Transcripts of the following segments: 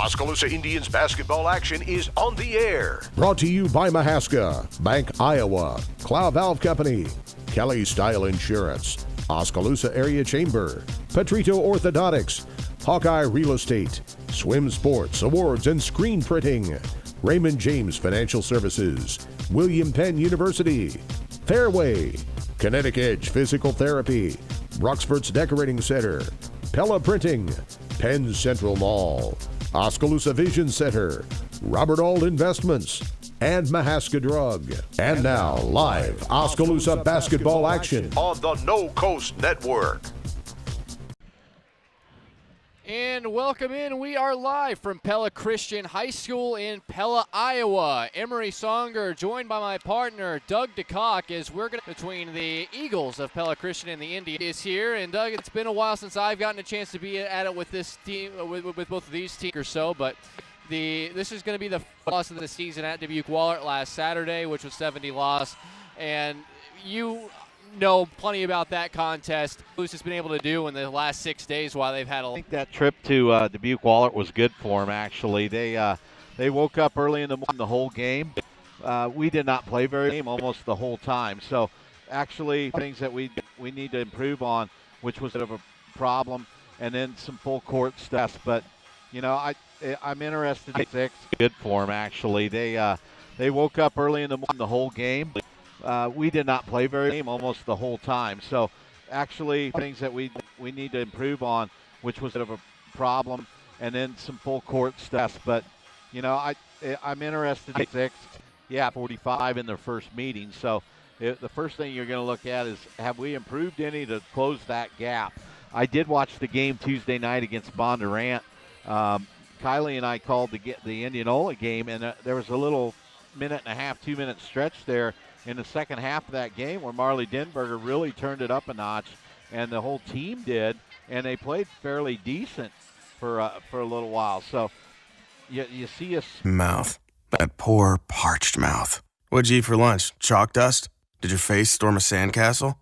Oskaloosa Indians basketball action is on the air. Brought to you by Mahaska, Bank Iowa, Clow Valve Company, Kelly Style Insurance, Oskaloosa Area Chamber, Petrito Orthodontics, Hawkeye Real Estate, Swim Sports, Awards and Screen Printing, Raymond James Financial Services, William Penn University, Fairway, Kinetic Edge Physical Therapy, Roxfort's Decorating Center, Pella Printing, Penn Central Mall, Oskaloosa Vision Center, Robert Auld Investments, and Mahaska Drug. And now, live Oskaloosa basketball action On the No Coast Network. And welcome in. We are live from Pella Christian High School in Pella, Iowa. Emery Songer joined by my partner, Doug DeCock, as we're going to between the Eagles of Pella Christian and the Indians is here. And Doug, it's been a while since I've gotten a chance to be at it with this team, with both of these teams or so, but this is going to be the loss of the season at Dubuque Wahlert last Saturday, which was 70 loss. And you know plenty about that contest. Who's has been able to do in the last 6 days while they've had I think that trip to Dubuque Wahlert was good for them, actually. They woke up early in the morning the whole game. We did not play very game almost the whole time. So actually things that we need to improve on, which was a bit of a problem, and then some full court stuff. But, you know, I'm interested in six. Good for them, actually. They woke up early in the morning the whole game. We did not play very game almost the whole time. So actually things that we need to improve on, which was a bit of a problem, and then some full court stuff. But, you know, I'm interested in six. Yeah, 45 in their first meeting. So the first thing you're going to look at is, have we improved any to close that gap? I did watch the game Tuesday night against Bondurant. Kylie and I called the Indianola game, and there was a little minute and a half, 2 minute stretch there in the second half of that game where Marley Denberger really turned it up a notch, and the whole team did, and they played fairly decent for a little while. So you see us. Mouth. That poor, parched mouth. What'd you eat for lunch? Chalk dust? Did your face storm a sandcastle?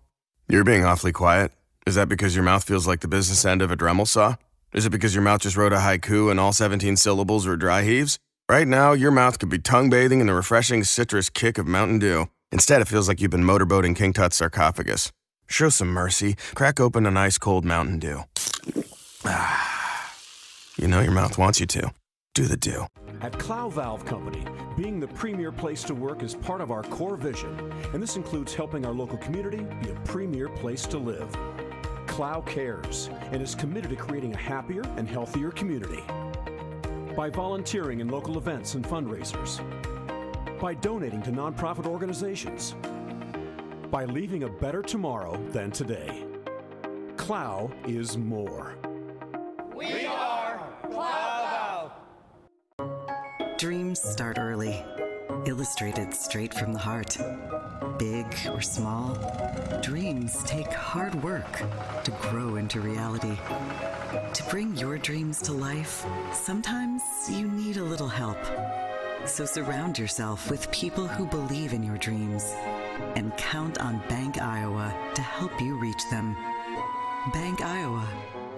You're being awfully quiet. Is that because your mouth feels like the business end of a Dremel saw? Is it because your mouth just wrote a haiku and all 17 syllables were dry heaves? Right now, your mouth could be tongue bathing in the refreshing citrus kick of Mountain Dew. Instead, it feels like you've been motorboating King Tut's sarcophagus. Show some mercy. Crack open an ice-cold Mountain Dew. You know your mouth wants you to. Do the do. At Clow Valve Company, being the premier place to work is part of our core vision, and this includes helping our local community be a premier place to live. Clow cares and is committed to creating a happier and healthier community. By volunteering in local events and fundraisers, by donating to nonprofit organizations, by leaving a better tomorrow than today. Clow is more. We are Clow Valve. Dreams start early, illustrated straight from the heart. Big or small, dreams take hard work to grow into reality. To bring your dreams to life, sometimes you need a little help. So surround yourself with people who believe in your dreams and count on Bank Iowa to help you reach them. Bank Iowa,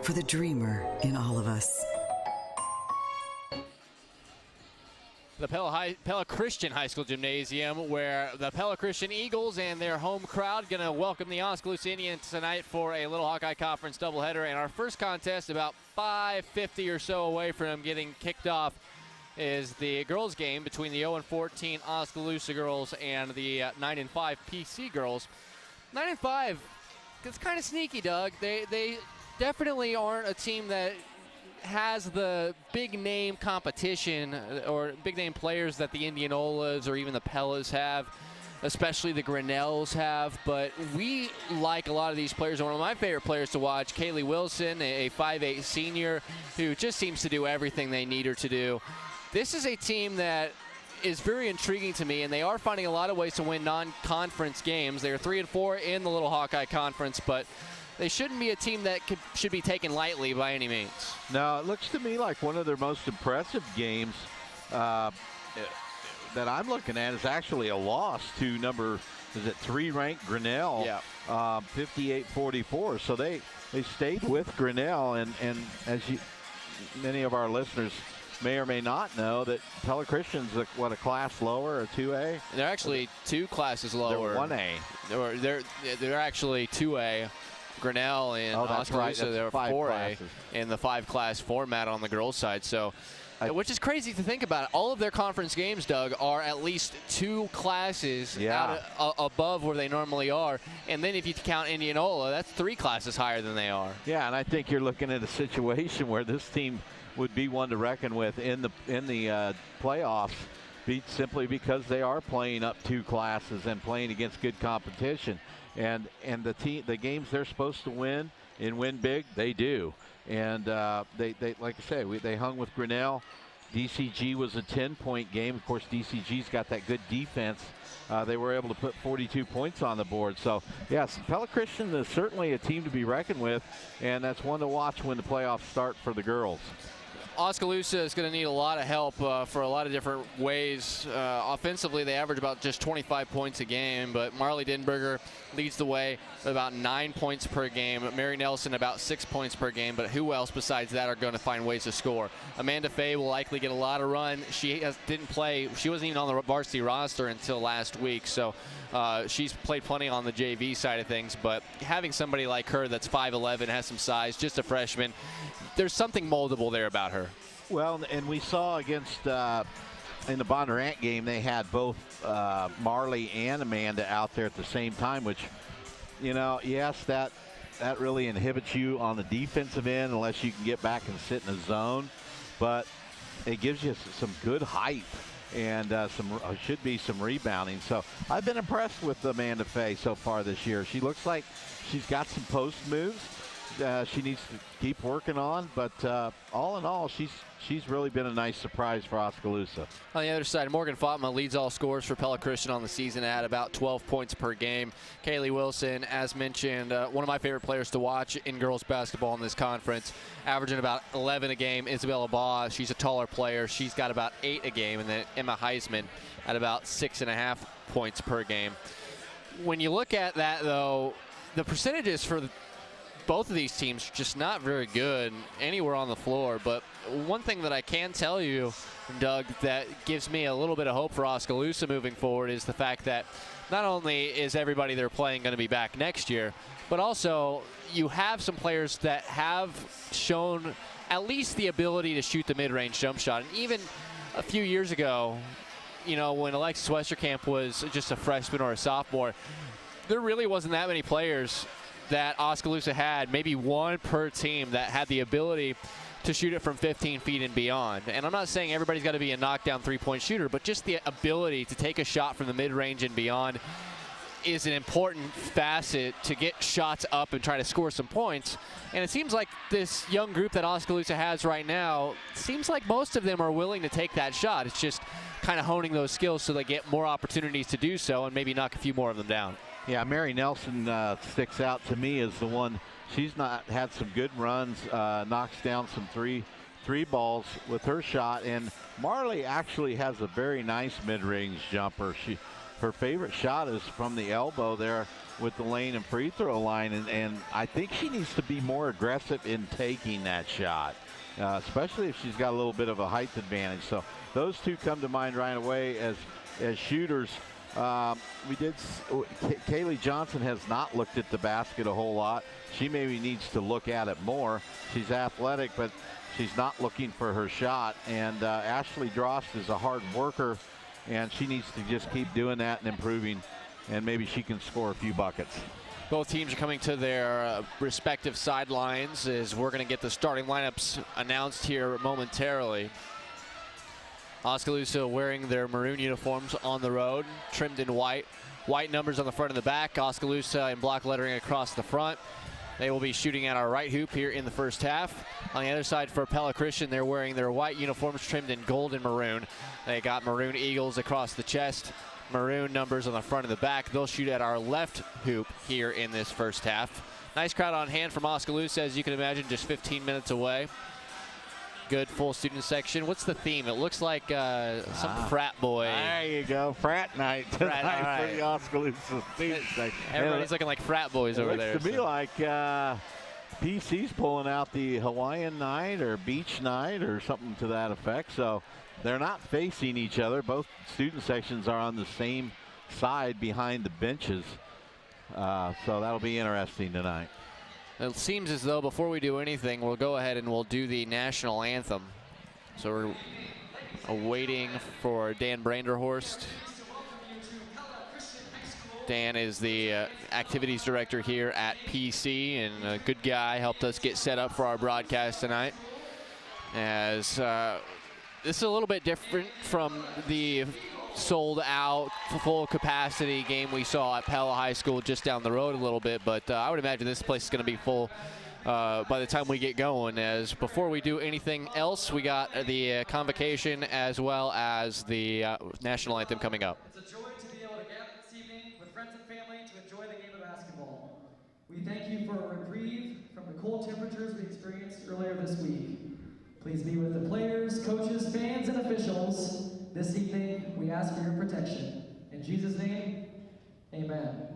for the dreamer in all of us. the Pella Christian High School Gymnasium, where the Pella Christian Eagles and their home crowd going to welcome the Oskaloosa Indians tonight for a Little Hawkeye Conference doubleheader. And our first contest, about 5:50 or so away from getting kicked off, is the girls' game between the 0-14 Oskaloosa girls and the 9-5 PC girls. 9-5, it's kind of sneaky, Doug. They definitely aren't a team that has the big name competition or big name players that the Indianolas or even the Pellas have, especially the Grinnells have. But we like a lot of these players. One of my favorite players to watch, Kaylee Wilson, a 5'8 senior who just seems to do everything they need her to do. This is a team that is very intriguing to me, and they are finding a lot of ways to win non-conference games. They are 3-4 in the Little Hawkeye Conference, but they shouldn't be a team that should be taken lightly by any means. No, it looks to me like one of their most impressive games that I'm looking at is actually a loss to number, is it 3-ranked Grinnell? Yeah. 58-44. So they stayed with Grinnell, and as many of our listeners may or may not know that Pella Christian's a class lower, a 2A? They're actually 2 classes lower. They're 1A. They're actually 2A. Grinnell and Oskaloosa, they're 4A classes in the 5-class format on the girls' side. So, which is crazy to think about. All of their conference games, Doug, are at least 2 classes above where they normally are. And then if you count Indianola, that's 3 classes higher than they are. Yeah, and I think you're looking at a situation where this team would be one to reckon with in the playoffs, simply because they are playing up 2 classes and playing against good competition. And the games they're supposed to win and win big, they do. And they like I say, they hung with Grinnell. DCG was a 10-point game. Of course, DCG's got that good defense. They were able to put 42 points on the board. So, yes, Pella Christian is certainly a team to be reckoned with, and that's one to watch when the playoffs start for the girls. Oskaloosa is going to need a lot of help for a lot of different ways. Offensively, they average about just 25 points a game, but Marley Denberger leads the way with about 9 points per game. Mary Nelson about 6 points per game, but who else besides that are going to find ways to score? Amanda Fay will likely get a lot of run. She didn't play. She wasn't even on the varsity roster until last week, so she's played plenty on the JV side of things, but having somebody like her that's 5'11", has some size, just a freshman, there's something moldable there about her. Well, and we saw against in the Bondurant game, they had both Marley and Amanda out there at the same time, which, yes, that really inhibits you on the defensive end unless you can get back and sit in a zone, but it gives you some good height and should be some rebounding. So I've been impressed with Amanda Fay so far this year. She looks like she's got some post moves. She needs to keep working on, but all in all, she's really been a nice surprise for Oskaloosa. On the other side, Morgan Fatma leads all scorers for Pella Christian on the season at about 12 points per game. Kaylee Wilson, as mentioned, one of my favorite players to watch in girls basketball in this conference, averaging about 11 a game. Isabella Baugh, she's a taller player. She's got about 8 a game, and then Emma Heisman at about 6.5 points per game. When you look at that, though, the percentages for both of these teams just not very good anywhere on the floor. But one thing that I can tell you, Doug, that gives me a little bit of hope for Oskaloosa moving forward is the fact that not only is everybody they're playing going to be back next year, but also you have some players that have shown at least the ability to shoot the mid-range jump shot. And even a few years ago, when Alexis Westerkamp was just a freshman or a sophomore, there really wasn't that many players that Oskaloosa had, maybe one per team, that had the ability to shoot it from 15 feet and beyond. And I'm not saying everybody's got to be a knockdown 3-point shooter, but just the ability to take a shot from the mid-range and beyond is an important facet to get shots up and try to score some points. And it seems like this young group that Oskaloosa has right now, seems like most of them are willing to take that shot. It's just kind of honing those skills so they get more opportunities to do so and maybe knock a few more of them down. Yeah, Mary Nelson sticks out to me as the one. She's not had some good runs, knocks down some three balls with her shot, and Marley actually has a very nice mid-range jumper. Her favorite shot is from the elbow there with the lane and free throw line, and I think she needs to be more aggressive in taking that shot, especially if she's got a little bit of a height advantage. So those two come to mind right away as shooters. Kaylee Johnson has not looked at the basket a whole lot. She maybe needs to look at it more. She's athletic, but she's not looking for her shot. And Ashley Drost is a hard worker, and she needs to just keep doing that and improving, and maybe she can score a few buckets. Both teams are coming to their respective sidelines as we're going to get the starting lineups announced here momentarily. Oskaloosa wearing their maroon uniforms on the road, trimmed in white. White numbers on the front and the back. Oskaloosa in block lettering across the front. They will be shooting at our right hoop here in the first half. On the other side for Pella Christian, they're wearing their white uniforms trimmed in gold and maroon. They got maroon eagles across the chest, maroon numbers on the front and the back. They'll shoot at our left hoop here in this first half. Nice crowd on hand from Oskaloosa, as you can imagine, just 15 minutes away. Good full student section. What's the theme? It looks like some frat boy. There you go, frat night tonight for the Oskaloosa student section. Everybody's looking like frat boys over there. It looks to me like PC's pulling out the Hawaiian night or beach night or something to that effect. So they're not facing each other. Both student sections are on the same side behind the benches. So that'll be interesting tonight. It seems as though before we do anything, we'll go ahead and we'll do the national anthem. So we're waiting for Dan Branderhorst. Dan is the activities director here at PC, and a good guy, helped us get set up for our broadcast tonight. As this is a little bit different from the sold out full capacity game we saw at Pella High School just down the road a little bit, but I would imagine this place is going to be full by the time we get going. As before we do anything else, we got the convocation as well as the national anthem coming up. It's a joy to be able to gather this evening with friends and family to enjoy the game of basketball. We thank you for a reprieve from the cold temperatures we experienced earlier this week. Please be with the players, coaches, fans, and officials. This evening, we ask for your protection. In Jesus' name, amen.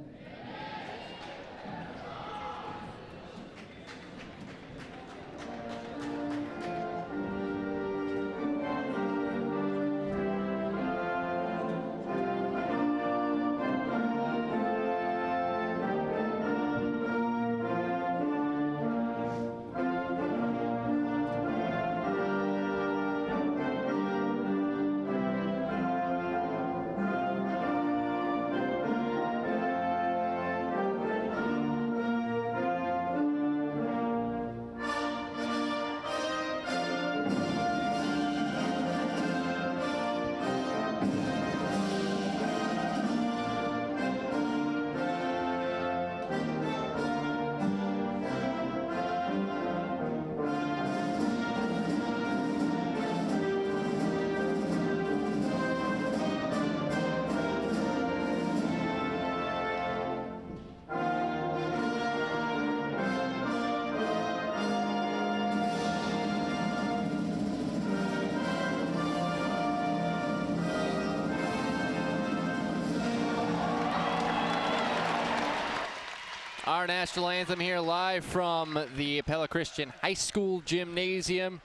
Our national anthem here live from the Pella Christian High School Gymnasium.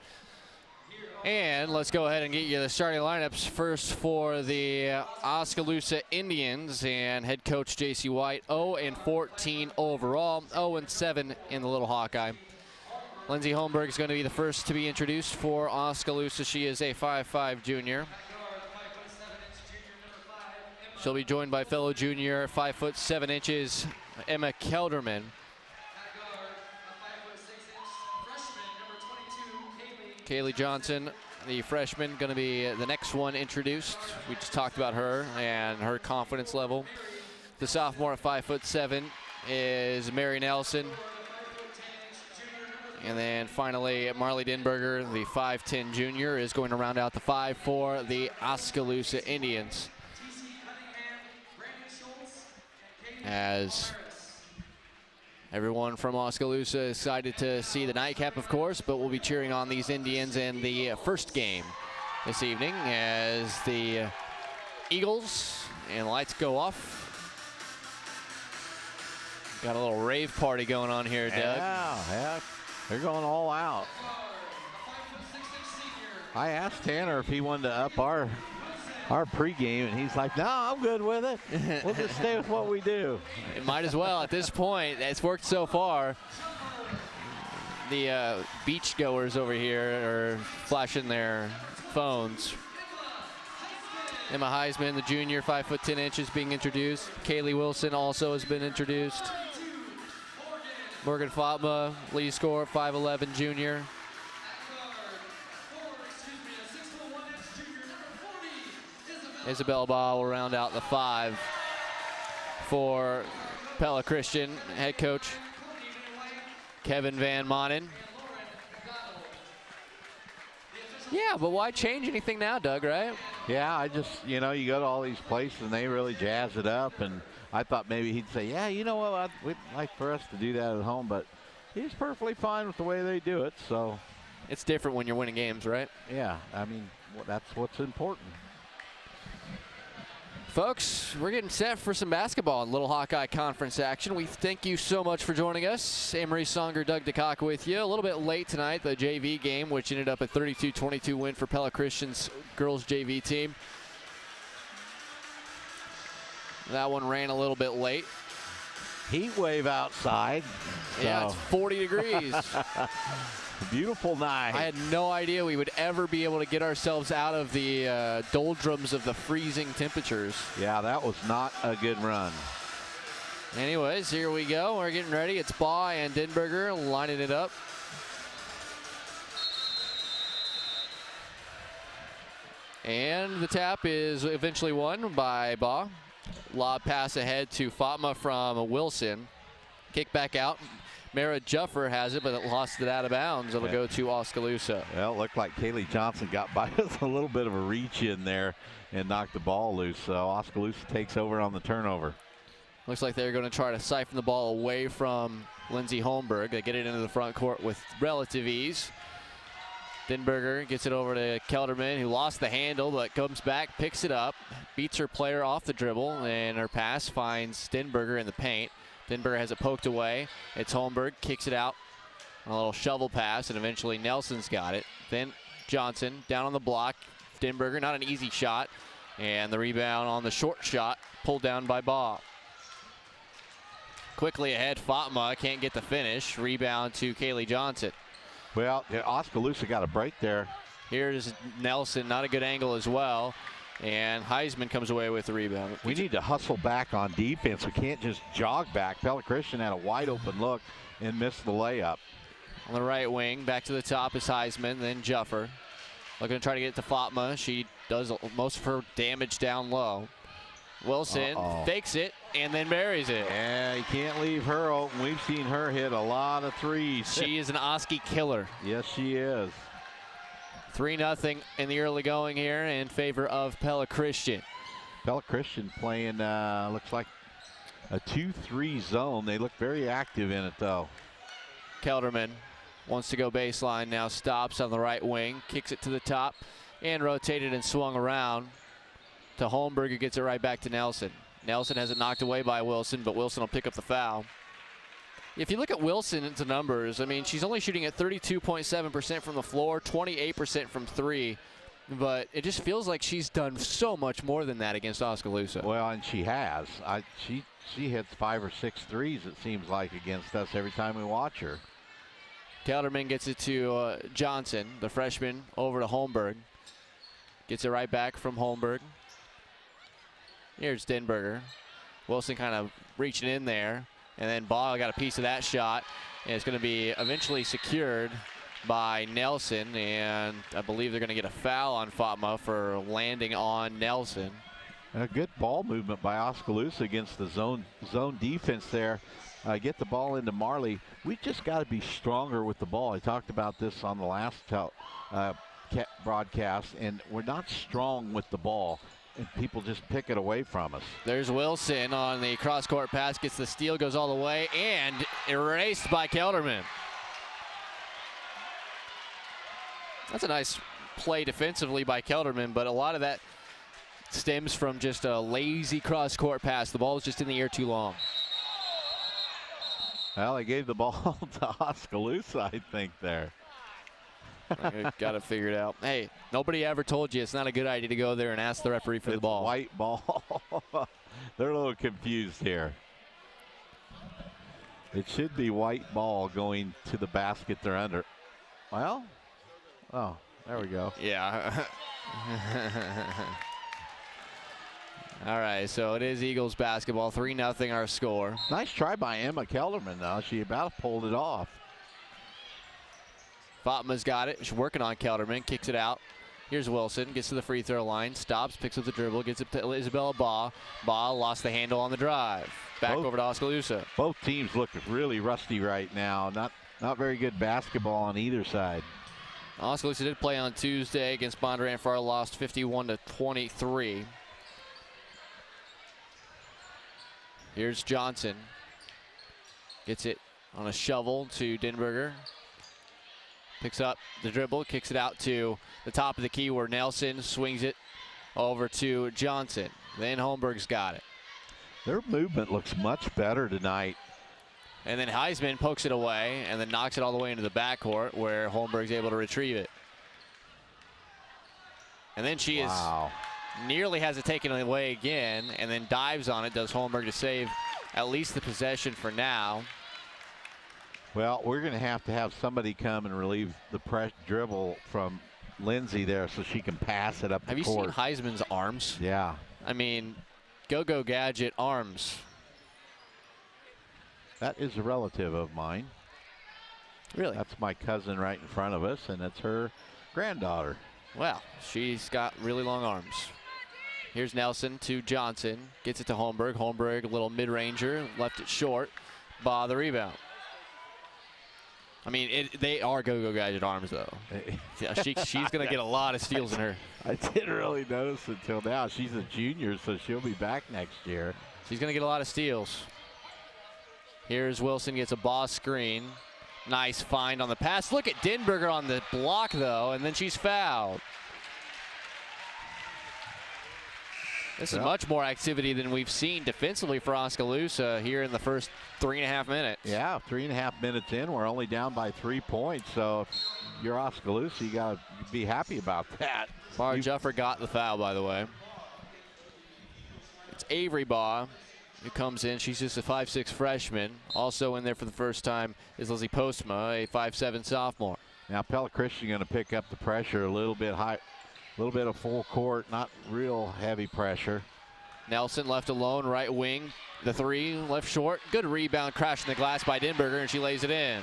And let's go ahead and get you the starting lineups. First for the Oskaloosa Indians and head coach J.C. White, 0-14 overall, 0-7 in the Little Hawkeye. Lindsay Holmberg is going to be the first to be introduced for Oskaloosa. She is a 5'5" junior. She'll be joined by fellow junior, 5'7", Emma Kelderman. Kaylee Johnson, the freshman, going to be the next one introduced. We just talked about her and her confidence level. The sophomore at 5'7" is Mary Nelson. And then finally, Marley Denberger, the 5'10" junior, is going to round out the five for the Oskaloosa Indians. As everyone from Oskaloosa is excited to see the nightcap, of course, but we'll be cheering on these Indians in the first game this evening as the Eagles and lights go off. Got a little rave party going on here, Doug. Yeah, they're going all out. I asked Tanner if he wanted to up our pregame, and he's like, no, I'm good with it. We'll just stay with what we do. It might as well at this point. It's worked so far. The beach goers over here are flashing their phones. Emma Heisman, the junior, 5'10", being introduced. Kaylee Wilson also has been introduced. Morgan Fatma, lead scorer, 5'11", junior. Isabel Baugh will round out the five for Pella Christian. Head coach Kevin Van Manen. Yeah, but why change anything now, Doug, right? Yeah, I just, you go to all these places and they really jazz it up, and I thought maybe he'd say, yeah, you know what, we'd like for us to do that at home, but he's perfectly fine with the way they do it, so. It's different when you're winning games, right? Yeah, I mean, that's what's important. Folks, we're getting set for some basketball in Little Hawkeye Conference action. We thank you so much for joining us. Amory Songer, Doug DeCock with you. A little bit late tonight, the JV game, which ended up a 32-22 win for Pella Christian's girls JV team. That one ran a little bit late. Heat wave outside. Yeah, it's 40 degrees. Beautiful night. I had no idea we would ever be able to get ourselves out of the doldrums of the freezing temperatures. Yeah, that was not a good run. Anyways, here we go. We're getting ready. It's Baugh and Denberger lining it up. And the tap is eventually won by Baugh. Lob pass ahead to Fatma from Wilson. Kick back out. Mara Juffer has it, but it lost it out of bounds. It'll go to Oskaloosa. Well, it looked like Kaylee Johnson got by with a little bit of a reach in there and knocked the ball loose. So Oskaloosa takes over on the turnover. Looks like they're going to try to siphon the ball away from Lindsay Holmberg. They get it into the front court with relative ease. Denberger gets it over to Kelderman, who lost the handle, but comes back, picks it up, beats her player off the dribble, and her pass finds Denberger in the paint. Denberger has it poked away. It's Holmberg, kicks it out. A little shovel pass, and eventually Nelson's got it. Then Johnson down on the block. Denberger, not an easy shot. And the rebound on the short shot, pulled down by Baugh. Quickly ahead, Fatma can't get the finish. Rebound to Kaylee Johnson. Well, Oskaloosa got a break there. Here's Nelson, not a good angle as well. And Heisman comes away with the rebound. We need to hustle back on defense. We can't just jog back. Pella Christian had a wide open look and missed the layup. On the right wing, back to the top is Heisman, then Juffer. Looking to try to get it to Fatma. She does most of her damage down low. Wilson fakes it and then buries it. Yeah, you can't leave her open. We've seen her hit a lot of threes. She is an Oski killer. Yes, she is. 3-0 in the early going here in favor of Pella Christian. Pella Christian playing, looks like a 2-3 zone. They look very active in it, though. Kelderman wants to go baseline now, stops on the right wing, kicks it to the top, and rotated and swung around to Holmberg, who gets it right back to Nelson. Nelson has it knocked away by Wilson, but Wilson will pick up the foul. If you look at Wilson's numbers, I mean, she's only shooting at 32.7% from the floor, 28% from three, but it just feels like she's done so much more than that against Oskaloosa. Well, and she has. She hits 5 or 6 threes, it seems like, against us every time we watch her. Kelderman gets it to Johnson, the freshman, over to Holmberg. Gets it right back from Holmberg. Here's Denberger. Wilson kind of reaching in there. And then Baugh got a piece of that shot. And it's going to be eventually secured by Nelson. And I believe they're going to get a foul on Fatma for landing on Nelson. A good ball movement by Oskaloosa against the zone defense there. Get the ball into Marley. We just got to be stronger with the ball. I talked about this on the last broadcast, and we're not strong with the ball, and people just pick it away from us. There's Wilson on the cross-court pass, gets the steal, goes all the way, and erased by Kelderman. That's a nice play defensively by Kelderman, but a lot of that stems from just a lazy cross-court pass. The ball is just in the air too long. Well, they gave the ball to Oskaloosa, I think, there. Got it figured out. Hey, nobody ever told you it's not a good idea to go there and ask the referee for the ball. White ball. They're a little confused here. It should be white ball going to the basket they're under. Well, oh, there we go. Yeah. All right, so it is Eagles basketball, 3-0 our score. Nice try by Emma Kelderman, though. She about pulled it off. Fatma's got it. She's working on Kelderman, kicks it out. Here's Wilson, gets to the free throw line, stops, picks up the dribble, gets it to Isabella Baugh. Baugh lost the handle on the drive. Back over to Oskaloosa. Both teams look really rusty right now. Not very good basketball on either side. Oskaloosa did play on Tuesday against Bondurant Farr, lost 51-23. Here's Johnson. Gets it on a shovel to Denberger. Picks up the dribble, kicks it out to the top of the key where Nelson swings it over to Johnson. Then Holmberg's got it. Their movement looks much better tonight. And then Heisman pokes it away and then knocks it all the way into the backcourt where Holmberg's able to retrieve it. And then she nearly has it taken away again and then dives on it, does Holmberg to save at least the possession for now. Well, we're going to have somebody come and relieve the dribble from Lindsay there so she can pass it up the court. Have you seen Heisman's arms? Yeah. I mean, go-go gadget arms. That is a relative of mine. Really? That's my cousin right in front of us, and it's her granddaughter. Well, she's got really long arms. Here's Nelson to Johnson. Gets it to Holmberg. Holmberg, a little mid-ranger, left it short. Baugh the rebound. I mean, they are go-go gadget arms, though. Yeah, she's going to get a lot of steals in her. I didn't really notice until now. She's a junior, so she'll be back next year. She's going to get a lot of steals. Here's Wilson, gets a Baugh screen. Nice find on the pass. Look at Denberger on the block, though, and then she's fouled. This is much more activity than we've seen defensively for Oskaloosa here in the first 3.5 minutes. Yeah, 3.5 minutes in, we're only down by 3 points. So if you're Oskaloosa, you got to be happy about that. Baugh Juffer got the foul, by the way. It's Avery Baugh who comes in. She's just a 5'6" freshman. Also in there for the first time is Lizzie Postma, a 5'7" sophomore. Now Pella Christian going to pick up the pressure a little bit high. A little bit of full court, not real heavy pressure. Nelson left alone, right wing. The three, left short. Good rebound, crashing the glass by Denberger, and she lays it in.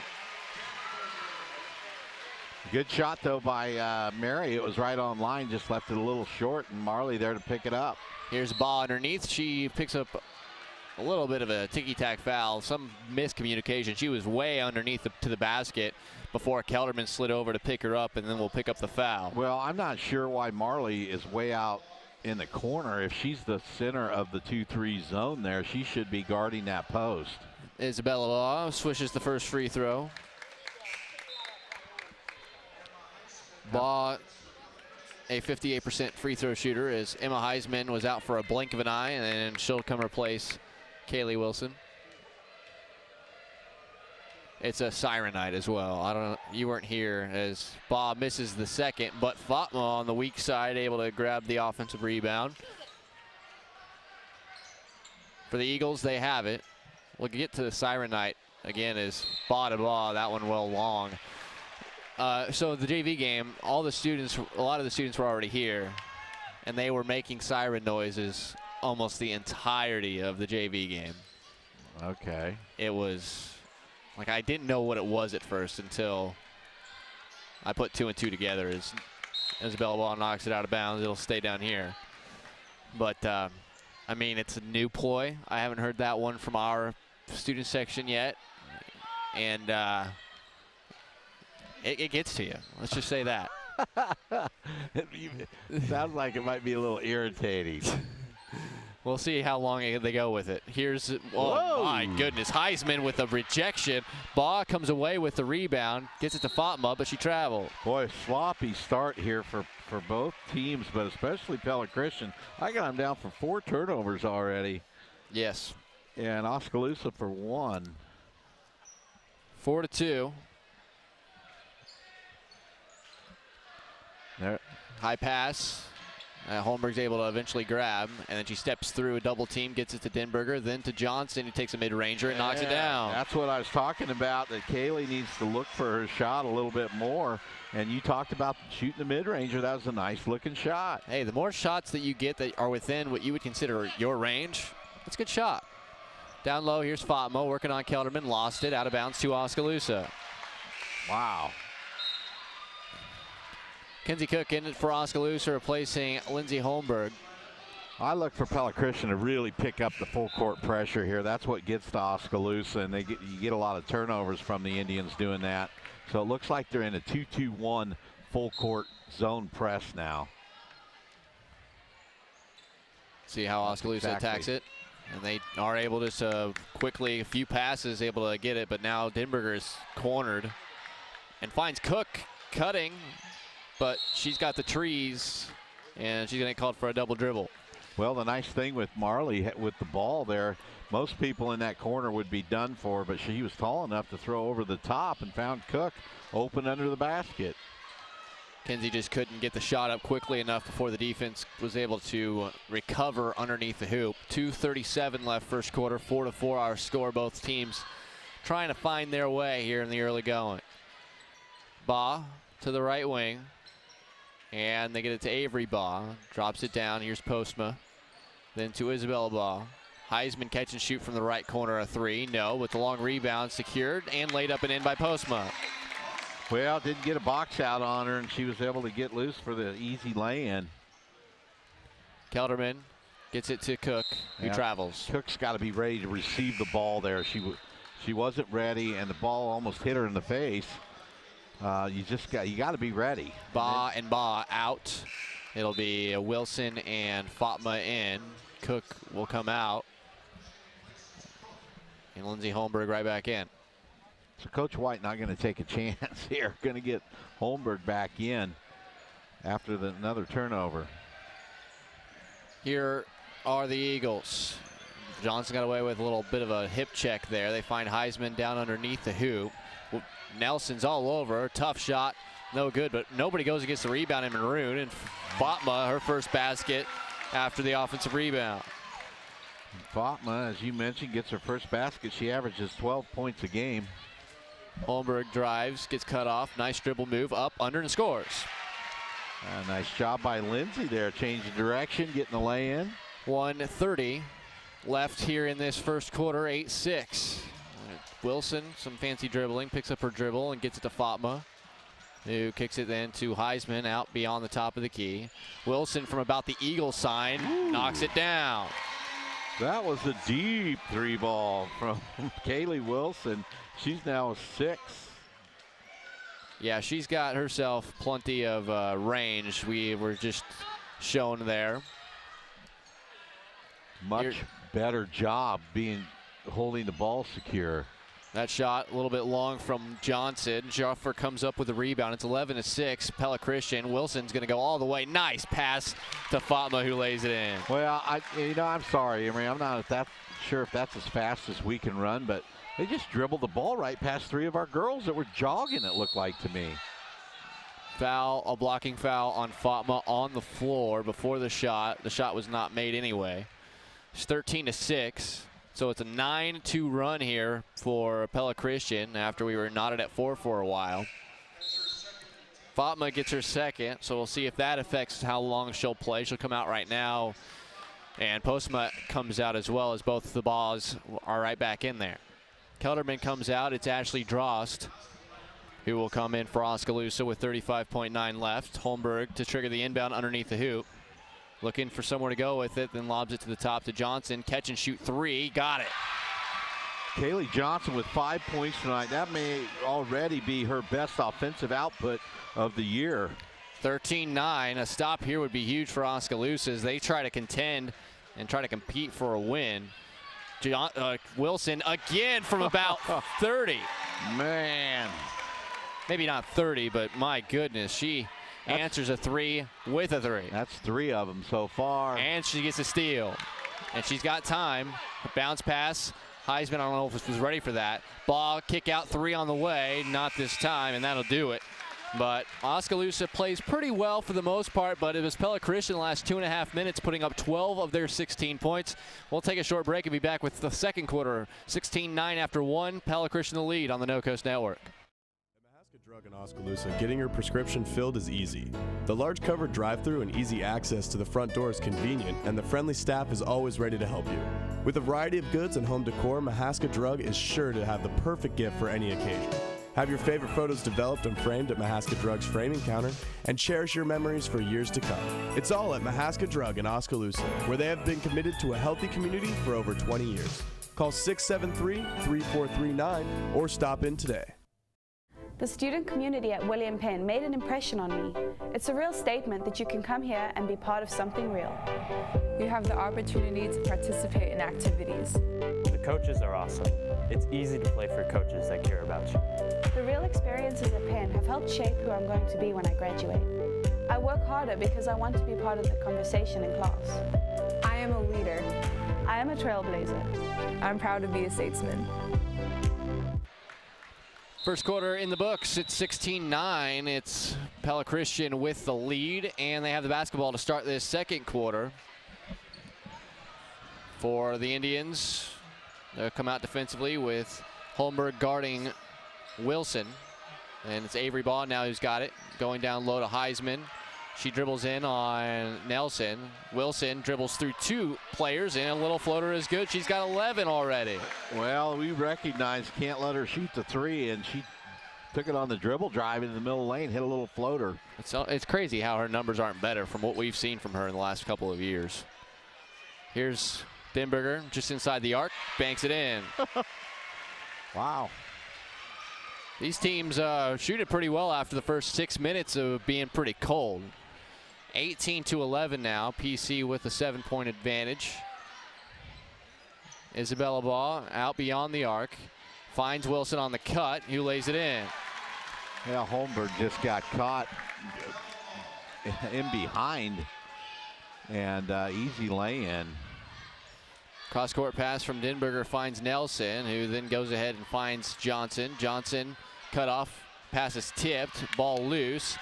Good shot, though, by Mary. It was right on line, just left it a little short, and Marley there to pick it up. Here's Baugh underneath. She picks up a little bit of a ticky-tack foul, some miscommunication. She was way underneath to the basket before Kelderman slid over to pick her up, and then we'll pick up the foul. Well, I'm not sure why Marley is way out in the corner. If she's the center of the 2-3 zone there, she should be guarding that post. Isabella Baugh swishes the first free throw. Baugh, a 58% free throw shooter, as Emma Heisman was out for a blink of an eye, and then she'll come replace Kaylee Wilson. It's a siren night as well. I don't know, you weren't here, as Baugh misses the second, but Fatma on the weak side able to grab the offensive rebound. For the Eagles, they have it. We'll get to the siren night again as Baugh to Baugh, that one well long. So the JV game, a lot of the students were already here, and they were making siren noises almost the entirety of the JV game. Okay. It was like I didn't know what it was at first until I put 2 and 2 together. As Isabella Baugh knocks it out of bounds, it'll stay down here. But I mean, it's a new ploy. I haven't heard that one from our student section yet, and it gets to you. Let's just say that. It sounds like it might be a little irritating. We'll see how long they go with it. Here's, oh my goodness, Heisman with a rejection. Baugh comes away with the rebound, gets it to Fatma, but she traveled. Boy, sloppy start here for both teams, but especially Pella Christian. I got them down for 4 turnovers already. Yes. And Oskaloosa for 1. 4-2. There. High pass. Holmberg's able to eventually grab, and then she steps through a double team, gets it to Denberger, then to Johnson, who takes a mid-ranger and knocks it down. That's what I was talking about, that Kaylee needs to look for her shot a little bit more. And you talked about shooting the mid-ranger. That was a nice-looking shot. Hey, the more shots that you get that are within what you would consider your range, that's a good shot. Down low, here's Fatma working on Kelderman, lost it, out of bounds to Oskaloosa. Wow. Kenzie Cook in it for Oskaloosa, replacing Lindsay Holmberg. I look for Pella Christian to really pick up the full court pressure here. That's what gets to Oskaloosa, and you get a lot of turnovers from the Indians doing that. So it looks like they're in a 2-2-1 full court zone press now. See how Oskaloosa attacks it. And they are able to quickly, a few passes, able to get it, but now Denberger is cornered and finds Cook cutting, but she's got the trees, and she's going to get called for a double dribble. Well, the nice thing with Marley with the ball there, most people in that corner would be done for, but she was tall enough to throw over the top and found Cook open under the basket. Kenzie just couldn't get the shot up quickly enough before the defense was able to recover underneath the hoop. 2:37 left first quarter, 4-4 our score. Both teams trying to find their way here in the early going. Baugh to the right wing. And they get it to Avery Baugh. Drops it down. Here's Postma. Then to Isabella Baugh. Heisman catch and shoot from the right corner, a three. No, with the long rebound secured and laid up and in by Postma. Well, didn't get a box out on her, and she was able to get loose for the easy lay-in. Kelderman gets it to Cook, who travels. Cook's got to be ready to receive the ball there. She wasn't ready, and the ball almost hit her in the face. You got to be ready. Baugh and Baugh out. It'll be Wilson and Fatma in. Cook will come out. And Lindsay Holmberg right back in. So Coach White not going to take a chance here. Going to get Holmberg back in after another turnover. Here are the Eagles. Johnson got away with a little bit of a hip check there. They find Heisman down underneath the hoop. Nelson's all over. Tough shot. No good, but nobody goes against the rebound in maroon. And Fatma, her first basket after the offensive rebound. Fatma, as you mentioned, gets her first basket. She averages 12 points a game. Holmberg drives, gets cut off. Nice dribble move, up, under, and scores. A nice job by Lindsay there, changing direction, getting the lay-in. 1:30 left here in this first quarter, 8-6. Wilson, some fancy dribbling, picks up her dribble and gets it to Fatma, who kicks it then to Heisman out beyond the top of the key. Wilson from about the Eagle sign knocks it down. That was a deep three ball from Kaylee Wilson. She's now a 6. Yeah, she's got herself plenty of range. We were just shown there. Much better job holding the ball secure. That shot a little bit long from Johnson. Joffer comes up with the rebound. It's 11-6. Pella Christian. Wilson's going to go all the way. Nice pass to Fatma, who lays it in. Well, I'm sorry. I mean, I'm not that sure if that's as fast as we can run, but they just dribbled the ball right past 3 of our girls that were jogging, it looked like to me. Foul, a blocking foul on Fatma on the floor before the shot. The shot was not made anyway. It's 13-6. So it's a 9-2 run here for Pella Christian after we were knotted at 4 for a while. Fatma gets her second, so we'll see if that affects how long she'll play. She'll come out right now. And Postma comes out as well, as both the balls are right back in there. Kelderman comes out. It's Ashley Drost, who will come in for Oskaloosa with 35.9 left. Holmberg to trigger the inbound underneath the hoop. Looking for somewhere to go with it, then lobs it to the top to Johnson. Catch and shoot 3, got it. Kaylee Johnson with 5 points tonight. That may already be her best offensive output of the year. 13-9, a stop here would be huge for Oskaloosa as they try to contend and try to compete for a win. Wilson again from about 30. Man. Maybe not 30, but my goodness, she answers a 3 with a 3. That's 3 of them so far. And she gets a steal. And she's got time. Bounce pass. Heisman, I don't know if it was ready for that. Ball, kick out 3 on the way. Not this time, and that'll do it. But Oskaloosa plays pretty well for the most part, but it was Pella Christian the last 2.5 minutes putting up 12 of their 16 points. We'll take a short break and be back with the second quarter. 16-9 after 1. Pella Christian the lead on the No Coast Network. Drug in Oskaloosa, getting your prescription filled is easy. The large covered drive-thru and easy access to the front door is convenient, and the friendly staff is always ready to help you. With a variety of goods and home decor, Mahaska Drug is sure to have the perfect gift for any occasion. Have your favorite photos developed and framed at Mahaska Drug's framing counter, and cherish your memories for years to come. It's all at Mahaska Drug in Oskaloosa, where they have been committed to a healthy community for over 20 years. Call 673-3439 or stop in today. The student community at William Penn made an impression on me. It's a real statement that you can come here and be part of something real. You have the opportunity to participate in activities. The coaches are awesome. It's easy to play for coaches that care about you. The real experiences at Penn have helped shape who I'm going to be when I graduate. I work harder because I want to be part of the conversation in class. am a leader. I am a trailblazer. I'm proud to be a statesman. First quarter in the books. It's 16-9. It's Pella Christian with the lead, and they have the basketball to start this second quarter. For the Indians, they'll come out defensively with Holmberg guarding Wilson. And it's Avery Baugh now who's got it. Going down low to Heisman. She dribbles in on Nelson. Wilson dribbles through two players, and a little floater is good. She's got 11 already. Well, we recognize can't let her shoot the three, and she took it on the dribble drive in the middle of the lane, hit a little floater. It's crazy how her numbers aren't better from what we've seen from her in the last couple of years. Here's Denberger just inside the arc, banks it in. Wow. These teams shoot it pretty well after the first 6 minutes of being pretty cold. 18-11 now. PC with a 7-point advantage. Isabella Baugh out beyond the arc. Finds Wilson on the cut, who lays it in. Yeah, Holmberg just got caught in behind. And easy lay-in. Cross-court pass from Denberger finds Nelson, who then goes ahead and finds Johnson. Johnson cut off, pass is tipped, ball loose,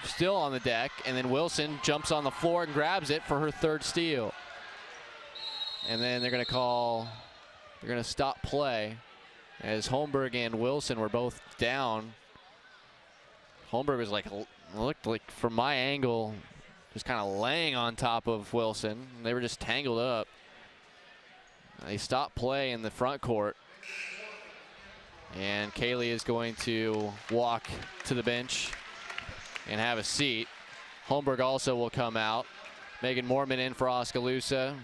still on the deck, and then Wilson jumps on the floor and grabs it for her third steal. And then they're going to stop play as Holmberg and Wilson were both down. Holmberg was looked like from my angle, just kind of laying on top of Wilson. They were just tangled up. They stop play in the front court. And Kaylee is going to walk to the bench and have a seat. Holmberg also will come out. Megan Moorman in for Oskaloosa.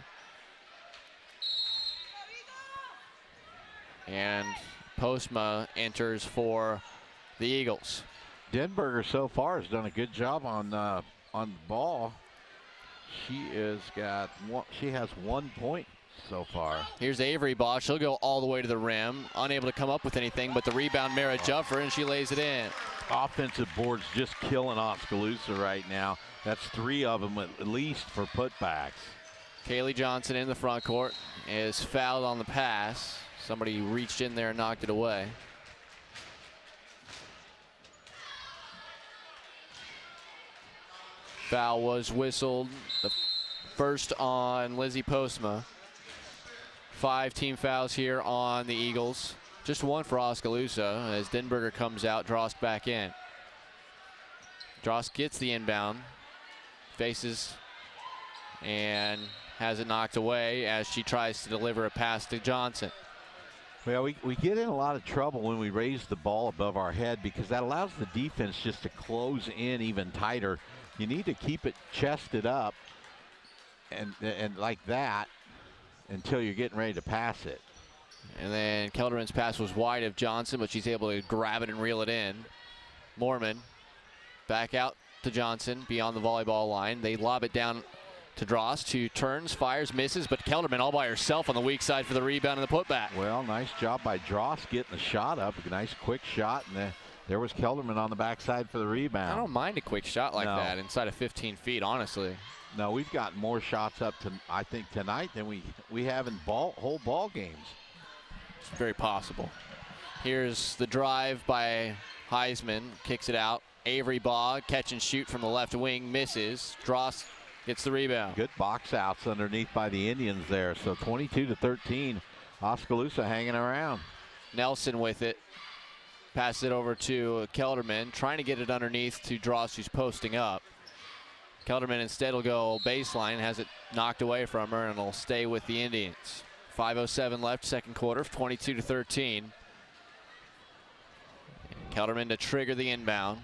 And Postma enters for the Eagles. Denberger so far has done a good job on the ball. She has 1 point so far. Here's Avery Baugh. She'll go all the way to the rim. Unable to come up with anything, but the rebound, Mara Juffer, and she lays it in. Offensive boards just killing Oskaloosa right now. That's 3 of them at least for putbacks. Kaylee Johnson in the front court is fouled on the pass. Somebody reached in there and knocked it away. Foul was whistled. The first on Lizzie Postma. 5 team fouls here on the Eagles. Just 1 for Oskaloosa as Denberger comes out, Drost back in. Drost gets the inbound, faces, and has it knocked away as she tries to deliver a pass to Johnson. Well, we get in a lot of trouble when we raise the ball above our head because that allows the defense just to close in even tighter. You need to keep it chested up and like that until you're getting ready to pass it. And then Kelderman's pass was wide of Johnson, but she's able to grab it and reel it in. Moorman back out to Johnson beyond the volleyball line. They lob it down to Drost, who turns, fires, misses, but Kelderman all by herself on the weak side for the rebound and the putback. Well, nice job by Drost getting the shot up. A nice quick shot, and there was Kelderman on the backside for the rebound. I don't mind a quick shot like that inside of 15 feet, honestly. No, we've gotten more shots up to I think tonight than we have in whole ball games. It's very possible. Here's the drive by Heisman, kicks it out. Avery Baugh, catch and shoot from the left wing, misses. Drost gets the rebound. Good box outs underneath by the Indians there. So 22-13, Oskaloosa hanging around. Nelson with it. Pass it over to Kelderman, trying to get it underneath to Drost, who's posting up. Kelderman instead will go baseline, has it knocked away from her, and it'll stay with the Indians. 5:07 left, second quarter, 22-13. Kelderman to trigger the inbound.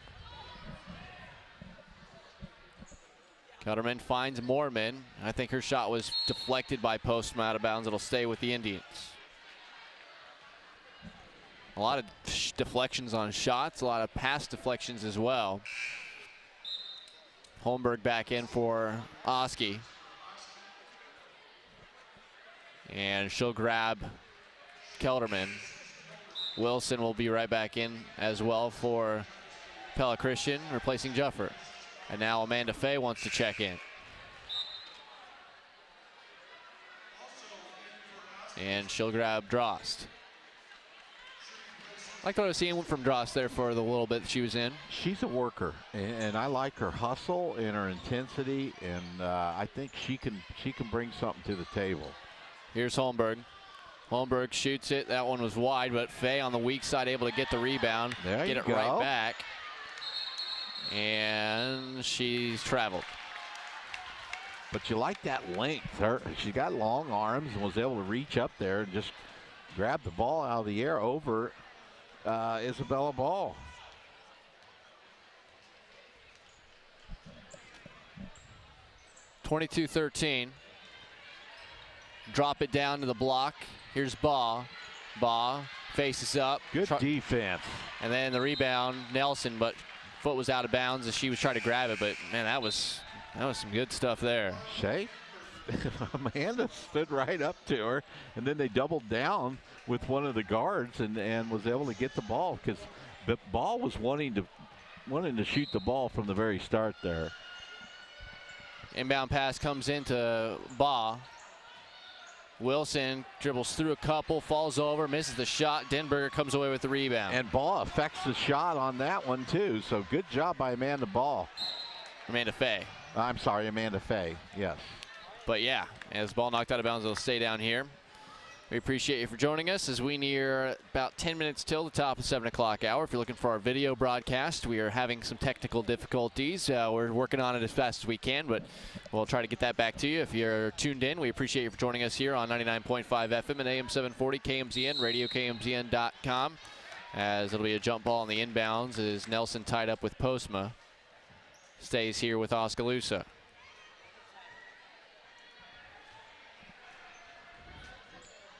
Kelderman finds Moorman. I think her shot was deflected by Postma out of bounds. It'll stay with the Indians. A lot of deflections on shots, a lot of pass deflections as well. Holmberg back in for Oski. And she'll grab Kelderman. Wilson will be right back in as well for Pella Christian, replacing Juffer. And now Amanda Fay wants to check in. And she'll grab Drost. I like what I was seeing from Drost there for the little bit that she was in. She's a worker, and I like her hustle and her intensity, and I think she can bring something to the table. Here's Holmberg. Holmberg shoots it. That one was wide, but Faye on the weak side able to get the rebound. There get you it go. right back. And she's traveled. But you like that length. She got long arms and was able to reach up there and just grab the ball out of the air over Isabella Ball. (22-13). Drop it down to the block. Here's Baugh. Baugh faces up. Good defense. And then the rebound, Nelson, but foot was out of bounds as she was trying to grab it. But man, that was some good stuff there. Shay, Amanda stood right up to her, and then they doubled down with one of the guards and was able to get the ball because the ball was wanting to shoot the ball from the very start there. Inbound pass comes into Baugh. Wilson dribbles through a couple, falls over, misses the shot. Denberger comes away with the rebound. And Baugh affects the shot on that one too. So good job by Amanda Ball. Amanda Faye. I'm sorry, Amanda Faye. Yes. But yeah, as ball knocked out of bounds, it'll stay down here. We appreciate you for joining us as we near about 10 minutes till the top of the 7 o'clock hour. If you're looking for our video broadcast, we are having some technical difficulties. We're working on it as fast as we can, but we'll try to get that back to you. If you're tuned in, we appreciate you for joining us here on 99.5 FM and AM 740 KMZN, RadioKMZN.com. As it'll be a jump ball on the inbounds as Nelson tied up with Postma. Stays here with Oskaloosa.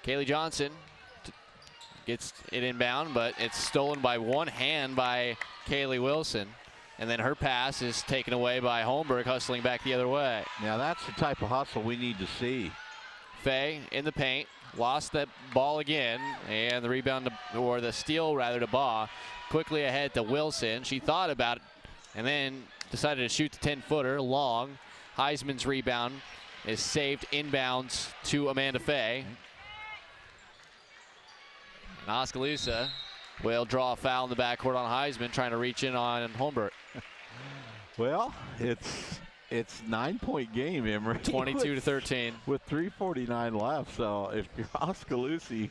Kaylee Johnson gets it inbound, but it's stolen by one hand by Kaylee Wilson. And then her pass is taken away by Holmberg, hustling back the other way. Now that's the type of hustle we need to see. Faye in the paint, lost that ball again, and the rebound, or the steal rather, to Baugh. Quickly ahead to Wilson. She thought about it and then decided to shoot the 10-footer long. Heisman's rebound is saved inbounds to Amanda Faye. And Oskaloosa will draw a foul in the backcourt on Heisman, trying to reach in on Holmberg. Well, it's 9-point game, Emery. 22-13. With 3:49 left. So if you're Oskaloosa,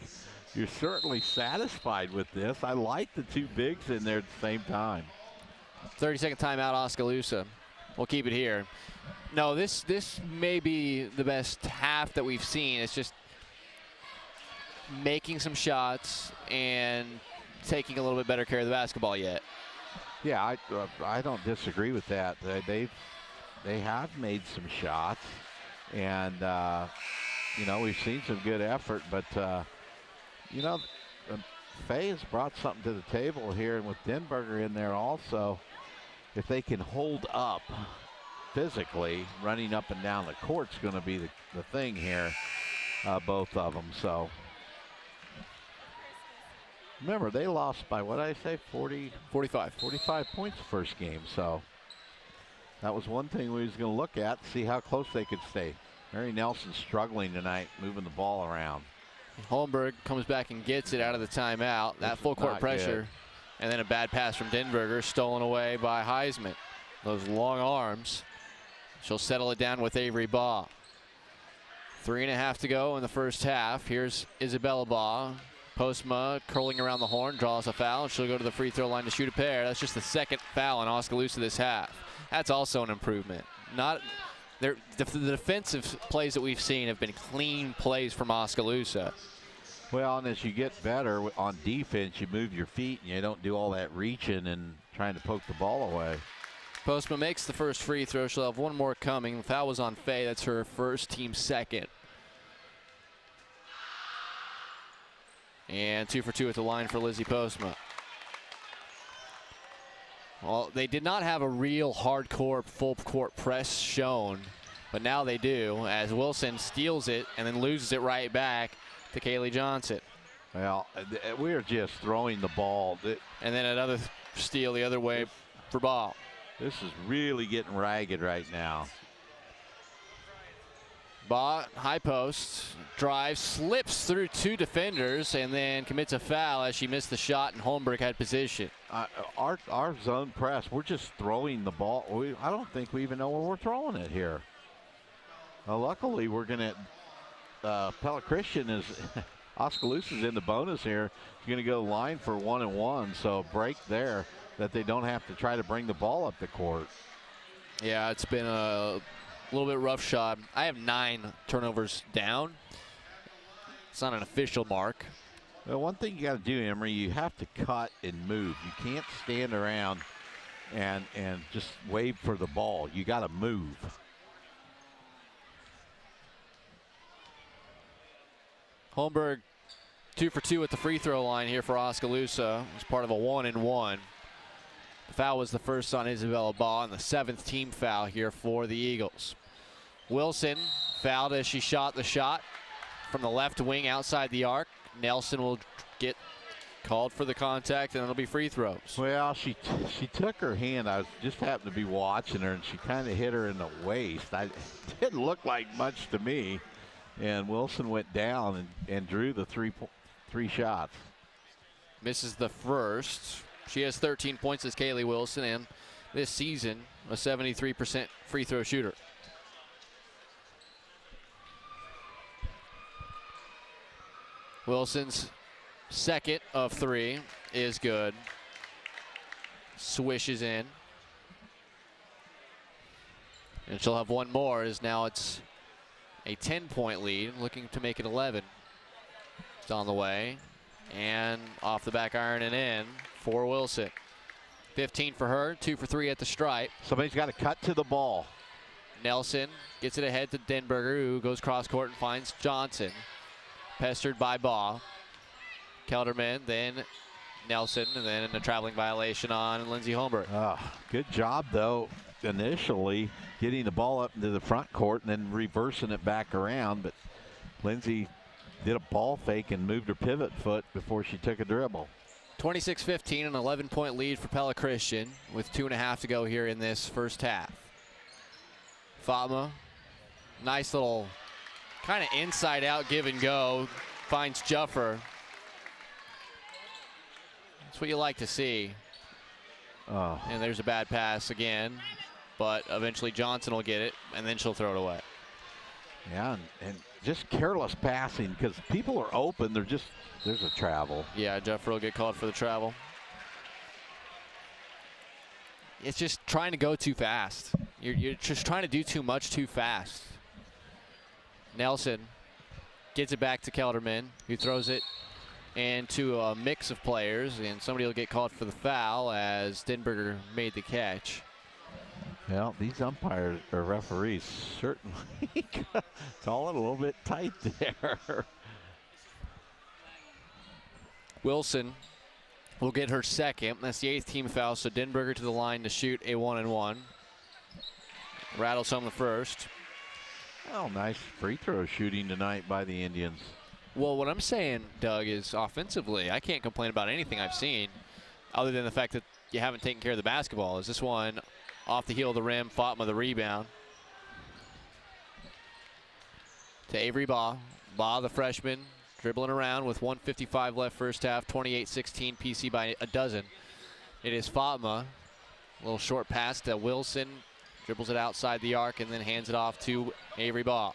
you're certainly satisfied with this. I like the two bigs in there at the same time. 30-second timeout, Oskaloosa. We'll keep it here. No, this may be the best half that we've seen. It's just making some shots and taking a little bit better care of the basketball yet. Yeah, I don't disagree with that. They have made some shots, and you know, we've seen some good effort, but you know, Faye has brought something to the table here, and with Denberger in there also, if they can hold up physically, running up and down the court's going to be the thing here, both of them. So remember, they lost by, what did I say, 45 points the first game. So that was one thing we was going to look at, see how close they could stay. Mary Nelson struggling tonight, moving the ball around. Holmberg comes back and gets it out of the timeout. That full court pressure. Good. And then a bad pass from Denberger, stolen away by Heisman. Those long arms. She'll settle it down with Avery Baugh. 3.5 to go in the first half. Here's Isabella Baugh. Postma curling around the horn, draws a foul. She'll go to the free throw line to shoot a pair. That's just the second foul on Oskaloosa this half. That's also an improvement. The defensive plays that we've seen have been clean plays from Oskaloosa. Well, and as you get better on defense, you move your feet and you don't do all that reaching and trying to poke the ball away. Postma makes the first free throw. She'll have one more coming. The foul was on Faye. That's her first, team second. And 2 for 2 at the line for Lizzie Postma. Well, they did not have a real hardcore full court press shown, but now they do, as Wilson steals it and then loses it right back to Kaylee Johnson. Well, we're just throwing the ball. And then another steal the other way for Ball. This is really getting ragged right now. Baugh, high post, drives, slips through 2 defenders, and then commits a foul as she missed the shot, and Holmberg had position. Our zone press, we're just throwing the ball. I don't think we even know where we're throwing it here. Luckily, we're going to, Pella Christian is, Oskaloosa's in the bonus here. He's going to go line for 1-and-1, so break there that they don't have to try to bring the ball up the court. Yeah, it's been a little bit rough shot. I have 9 turnovers down. It's not an official mark. Well, one thing you got to do, Emery, you have to cut and move. You can't stand around and just wait for the ball. You got to move. Holmberg 2 for 2 at the free throw line here for Oskaloosa. It was part of a 1-and-1. The foul was the first on Isabella Baugh, and the 7th team foul here for the Eagles. Wilson fouled as she shot the shot from the left wing outside the arc. Nelson will get called for the contact, and it'll be free throws. Well, she took her hand. I just happened to be watching her, and she kind of hit her in the waist. It didn't look like much to me. And Wilson went down and drew the three shots. Misses the first. She has 13 points as Kaylee Wilson, and this season a 73% free throw shooter. Wilson's second of 3 is good. Swishes in. And she'll have one more, as now it's a 10-point lead, looking to make it 11. It's on the way, and off the back iron and in for Wilson. 15 for her, 2 for 3 at the stripe. Somebody's got to cut to the ball. Nelson gets it ahead to Denberger, who goes cross court and finds Johnson. Pestered by Baugh. Kelderman, then Nelson, and then a traveling violation on Lindsey Holmberg. Good job, though, initially getting the ball up into the front court and then reversing it back around. But Lindsey did a ball fake and moved her pivot foot before she took a dribble. 26-15, an 11-point lead for Pella Christian with 2.5 to go here in this first half. Fatma, nice little kind of inside-out give and go, finds Juffer. That's what you like to see. And there's a bad pass again, but eventually Johnson will get it, and then she'll throw it away. Yeah, and just careless passing because people are open. There's a travel. Yeah, Juffer will get called for the travel. It's just trying to go too fast. You're just trying to do too much too fast. Nelson gets it back to Kelderman, who throws it into a mix of players, and somebody will get called for the foul as Denberger made the catch. Well, these umpires or referees certainly call it a little bit tight there. Wilson will get her second. That's the 8th team foul, so Denberger to the line to shoot a 1-and-1. Rattles home the first. Oh, nice free throw shooting tonight by the Indians. Well, what I'm saying, Doug, is offensively, I can't complain about anything I've seen other than the fact that you haven't taken care of the basketball. Is this one off the heel of the rim, Fatma the rebound. To Avery Baugh. Baugh, the freshman, dribbling around with 1:55 left first half, 28-16 PC by a dozen. It is Fatma. A little short pass to Wilson. Dribbles it outside the arc and then hands it off to Avery Baugh.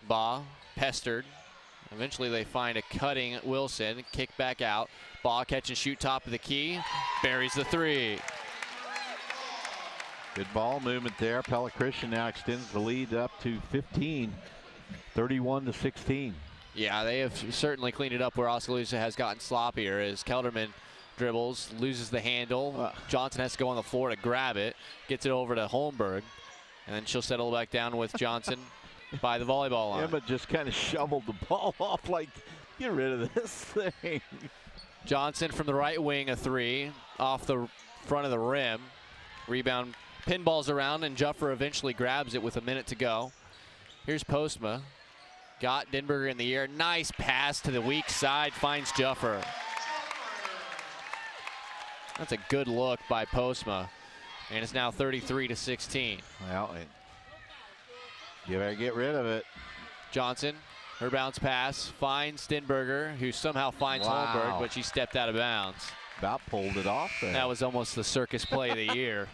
Baugh pestered. Eventually they find a cutting Wilson. Kick back out. Baugh catch and shoot top of the key. Buries the 3. Good ball movement there. Pella Christian now extends the lead up to 15, 31-16. Yeah, they have certainly cleaned it up where Oskaloosa has gotten sloppier as Kelderman dribbles, loses the handle. Johnson has to go on the floor to grab it, gets it over to Holmberg, and then she'll settle back down with Johnson by the volleyball line. Emma just kind of shoveled the ball off like, get rid of this thing. Johnson from the right wing, a 3 off the front of the rim. Rebound pinballs around, and Juffer eventually grabs it with a minute to go. Here's Postma. Got Denberger in the air. Nice pass to the weak side, finds Juffer. That's a good look by Postma. And it's now 33-16. Well, You better get rid of it. Johnson, her bounce pass, finds Stenberger, who somehow finds Holmberg, but she stepped out of bounds. About pulled it off there. That was almost the circus play of the year.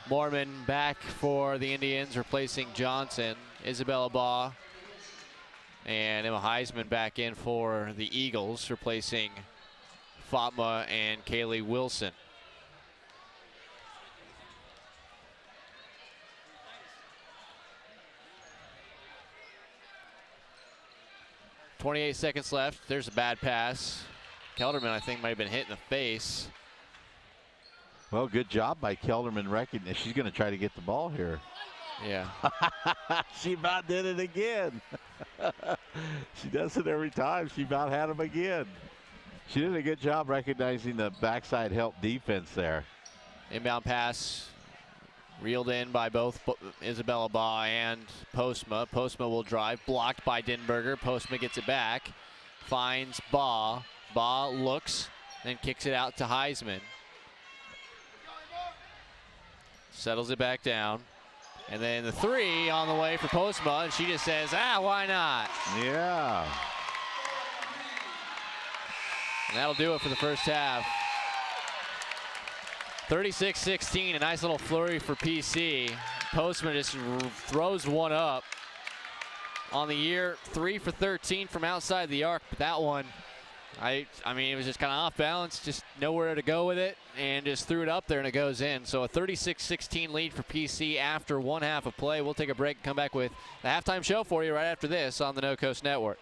Mormon back for the Indians, replacing Johnson. Isabella Baugh and Emma Heisman back in for the Eagles, replacing Fatma and Kaylee Wilson. .28 seconds left. There's a bad pass. Kelderman, I think, might have been hit in the face. Well, good job by Kelderman recognizing she's going to try to get the ball here. Yeah. She about did it again. She does it every time. She about had him again. She did a good job recognizing the backside help defense there. Inbound pass reeled in by both Isabella Baugh and Postma. Postma will drive, blocked by Denberger. Postma gets it back, finds Baugh. Baugh looks, then kicks it out to Heisman. Settles it back down. And then the three on the way for Postma, and she just says, why not? Yeah. And that'll do it for the first half. 36-16, a nice little flurry for PC. Postma just throws one up. On the year, 3 for 13 from outside the arc, but that one, I mean, it was just kind of off balance, just nowhere to go with it, and just threw it up there and it goes in. So a 36-16 lead for PC after one half of play. We'll take a break and come back with the halftime show for you right after this on the No Coast Network.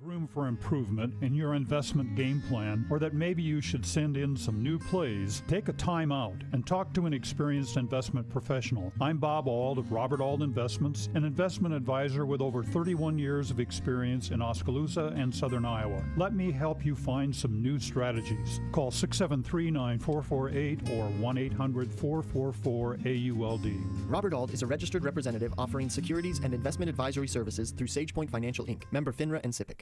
Room for improvement in your investment game plan, or that maybe you should send in some new plays, take a time out and talk to an experienced investment professional. I'm Bob Auld of Robert Auld Investments, an investment advisor with over 31 years of experience in Oskaloosa and Southern Iowa. Let me help you find some new strategies. Call 673-9448 or 1-800-444-AULD. Robert Auld is a registered representative offering securities and investment advisory services through SagePoint Financial Inc., member FINRA and SIPC.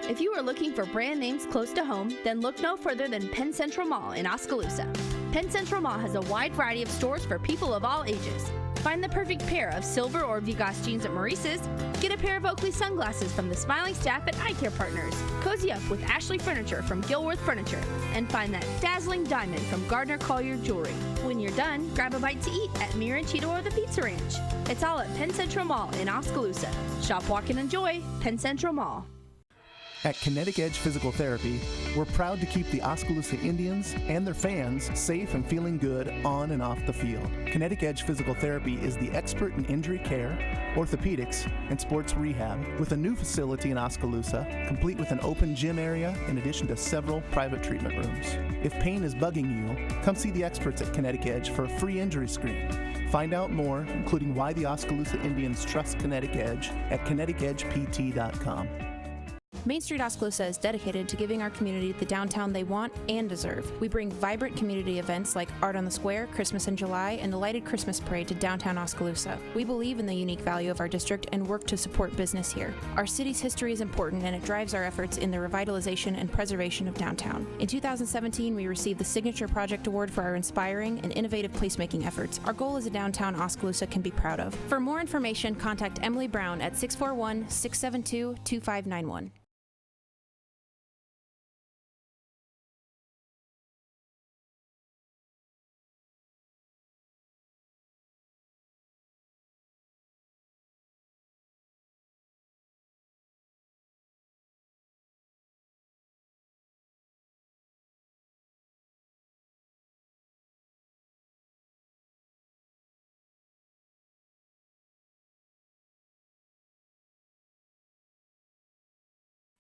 If you are looking for brand names close to home, then look no further than Penn Central Mall in Oskaloosa. Penn Central Mall has a wide variety of stores for people of all ages. Find the perfect pair of silver or Vigas jeans at Maurice's. Get a pair of Oakley sunglasses from the smiling staff at Eye Care Partners. Cozy up with Ashley Furniture from Gilworth Furniture. And find that dazzling diamond from Gardner Collier Jewelry. When you're done, grab a bite to eat at Mir and Cheeto or the Pizza Ranch. It's all at Penn Central Mall in Oskaloosa. Shop, walk, and enjoy Penn Central Mall. At Kinetic Edge Physical Therapy, we're proud to keep the Oskaloosa Indians and their fans safe and feeling good on and off the field. Kinetic Edge Physical Therapy is the expert in injury care, orthopedics, and sports rehab, with a new facility in Oskaloosa, complete with an open gym area in addition to several private treatment rooms. If pain is bugging you, come see the experts at Kinetic Edge for a free injury screen. Find out more, including why the Oskaloosa Indians trust Kinetic Edge, at kineticedgept.com. Main Street Oskaloosa is dedicated to giving our community the downtown they want and deserve. We bring vibrant community events like Art on the Square, Christmas in July, and the Lighted Christmas Parade to downtown Oskaloosa. We believe in the unique value of our district and work to support business here. Our city's history is important, and it drives our efforts in the revitalization and preservation of downtown. In 2017, we received the Signature Project Award for our inspiring and innovative placemaking efforts. Our goal is a downtown Oskaloosa can be proud of. For more information, contact Emily Brown at 641-672-2591.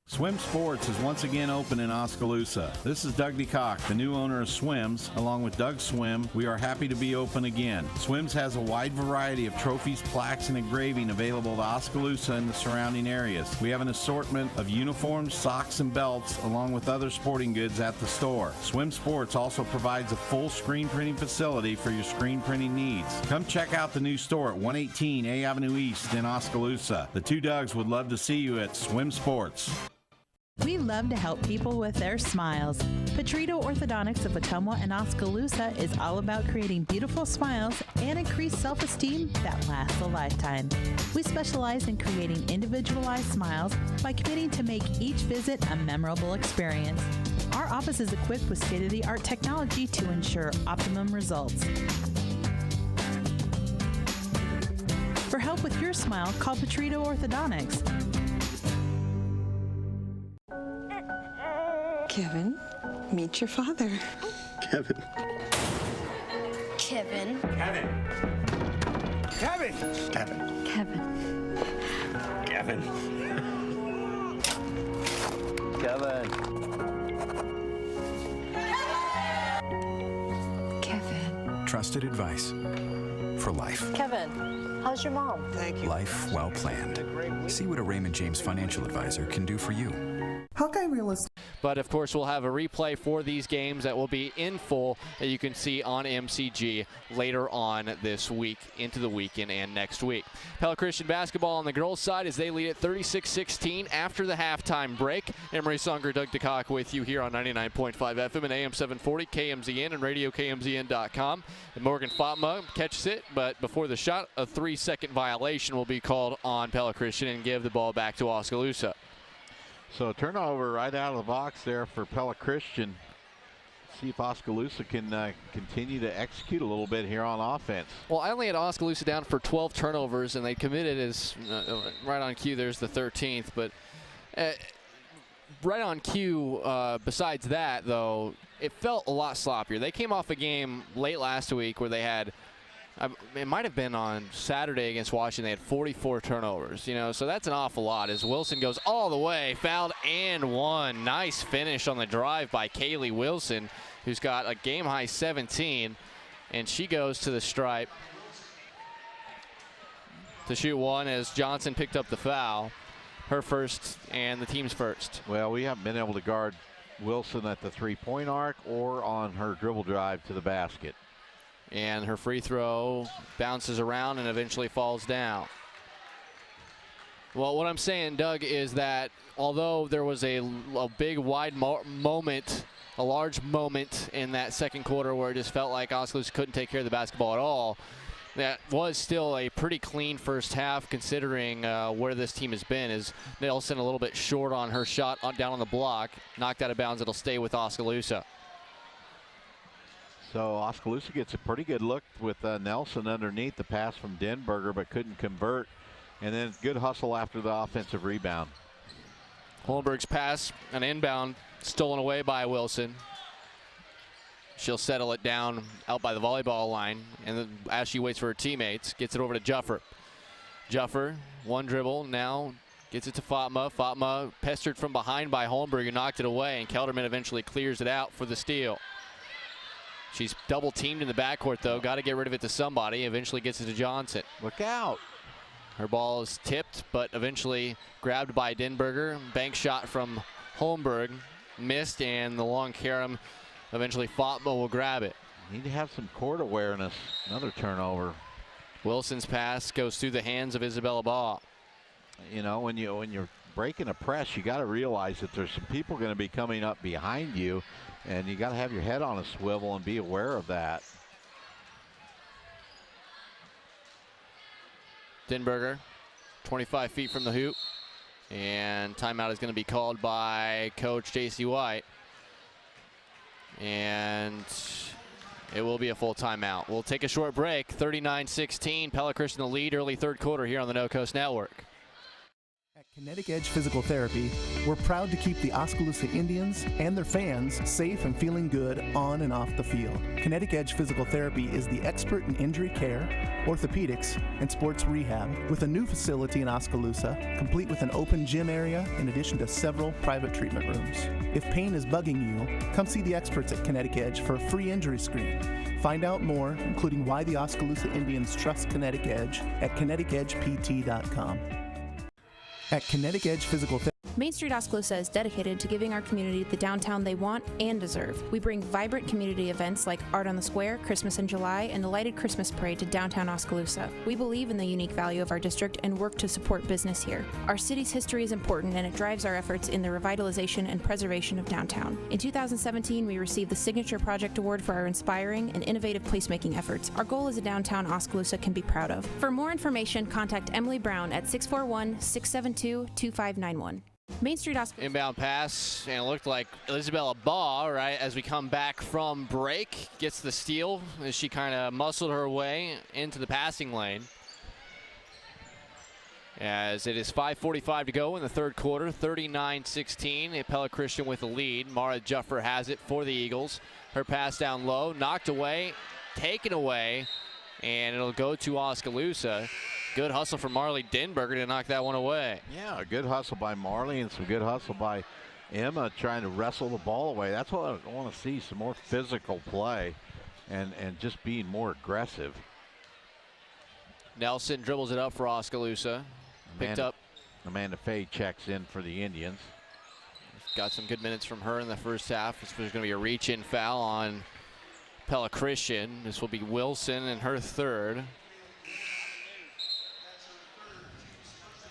Swim Sports is once again open in Oskaloosa. This is Doug DeCock, the new owner of Swims. Along with Doug Swim, we are happy to be open again. Swims has a wide variety of trophies, plaques, and engraving available to Oskaloosa and the surrounding areas. We have an assortment of uniforms, socks, and belts, along with other sporting goods at the store. Swim Sports also provides a full screen printing facility for your screen printing needs. Come check out the new store at 118 A Avenue East in Oskaloosa. The two Dougs would love to see you at Swim Sports. We love to help people with their smiles. Petrito Orthodontics of Ottumwa and Oskaloosa is all about creating beautiful smiles and increased self-esteem that lasts a lifetime. We specialize in creating individualized smiles by committing to make each visit a memorable experience. Our office is equipped with state-of-the-art technology to ensure optimum results. For help with your smile, call Petrito Orthodontics. Kevin, meet your father. Kevin. Kevin. Kevin. Kevin. Kevin. Kevin. Kevin. Kevin. Trusted advice for life. Kevin, how's your mom? Thank you. Life well planned. See what a Raymond James financial advisor can do for you. Hawkeye Real Estate. But of course, we'll have a replay for these games that will be in full that you can see on MCG later on this week, into the weekend and next week. Pella Christian basketball on the girls' side as they lead at 36-16 after the halftime break. Emery Songer, Doug DeCock with you here on 99.5 FM and AM 740, KMZN and RadioKMZN.com. And Morgan Fatma catches it, but before the shot, a 3-second violation will be called on Pella Christian and give the ball back to Oskaloosa. So turnover right out of the box there for Pella Christian. See if Oskaloosa can continue to execute a little bit here on offense. Well, I only had Oskaloosa down for 12 turnovers, and they committed as right on cue. There's the 13th, but right on cue. Besides that, though, it felt a lot sloppier. They came off a game late last week where they had. It might have been on Saturday against Washington. They had 44 turnovers, so that's an awful lot as Wilson goes all the way, fouled and one. Nice finish on the drive by Kaylee Wilson, who's got a game-high 17, and she goes to the stripe to shoot one as Johnson picked up the foul, her first and the team's first. Well, we haven't been able to guard Wilson at the three-point arc or on her dribble drive to the basket. And her free throw bounces around and eventually falls down. Well, what I'm saying, Doug, is that although there was a big, wide moment, a large moment in that second quarter where it just felt like Oskaloosa couldn't take care of the basketball at all, that was still a pretty clean first half considering where this team has been. As Nelson a little bit short on her shot down on the block, knocked out of bounds. It'll stay with Oskaloosa. So Oskaloosa gets a pretty good look with Nelson underneath the pass from Denberger, but couldn't convert. And then good hustle after the offensive rebound. Holmberg's pass, an inbound, stolen away by Wilson. She'll settle it down out by the volleyball line. And then as she waits for her teammates, gets it over to Juffer. Juffer, one dribble, now gets it to Fatma. Fatma pestered from behind by Holmberg, who knocked it away, and Kelderman eventually clears it out for the steal. She's double teamed in the backcourt, though. Got to get rid of it to somebody. Eventually gets it to Johnson. Look out. Her ball is tipped, but eventually grabbed by Denberger. Bank shot from Holmberg. Missed, and the long carom. Eventually Fatma will grab it. Need to have some court awareness. Another turnover. Wilson's pass goes through the hands of Isabella Baugh. When you're breaking a press, you got to realize that there's some people going to be coming up behind you. And you got to have your head on a swivel and be aware of that. Denberger, 25 feet from the hoop. And timeout is going to be called by Coach J.C. White. And it will be a full timeout. We'll take a short break. 39-16, Pella Christian the lead early third quarter here on the No Coast Network. At Kinetic Edge Physical Therapy, we're proud to keep the Oskaloosa Indians and their fans safe and feeling good on and off the field. Kinetic Edge Physical Therapy is the expert in injury care, orthopedics, and sports rehab, with a new facility in Oskaloosa, complete with an open gym area in addition to several private treatment rooms. If pain is bugging you, come see the experts at Kinetic Edge for a free injury screen. Find out more, including why the Oskaloosa Indians trust Kinetic Edge, at kineticedgept.com. At Kinetic Edge Physical Therapy, Main Street Oskaloosa is dedicated to giving our community the downtown they want and deserve. We bring vibrant community events like Art on the Square, Christmas in July, and the lighted Christmas parade to downtown Oskaloosa. We believe in the unique value of our district and work to support business here. Our city's history is important and it drives our efforts in the revitalization and preservation of downtown. In 2017, we received the Signature Project Award for our inspiring and innovative placemaking efforts. Our goal is a downtown Oskaloosa can be proud of. For more information, contact Emily Brown at 641-672-2591. Main Street Oskaloosa. Inbound pass, and it looked like Isabella Baugh, right, as we come back from break, gets the steal as she kind of muscled her way into the passing lane. As it is 5:45 to go in the third quarter, 39-16. Pella Christian with the lead. Mara Juffer has it for the Eagles. Her pass down low, knocked away, taken away, and it'll go to Oskaloosa. Good hustle from Marley Denberger to knock that one away. Yeah, a good hustle by Marley and some good hustle by Emma trying to wrestle the ball away. That's what I want to see, some more physical play and just being more aggressive. Nelson dribbles it up for Oskaloosa. Picked up. Amanda Fay checks in for the Indians. Got some good minutes from her in the first half. There's going to be a reach-in foul on Pella Christian. This will be Wilson in her third.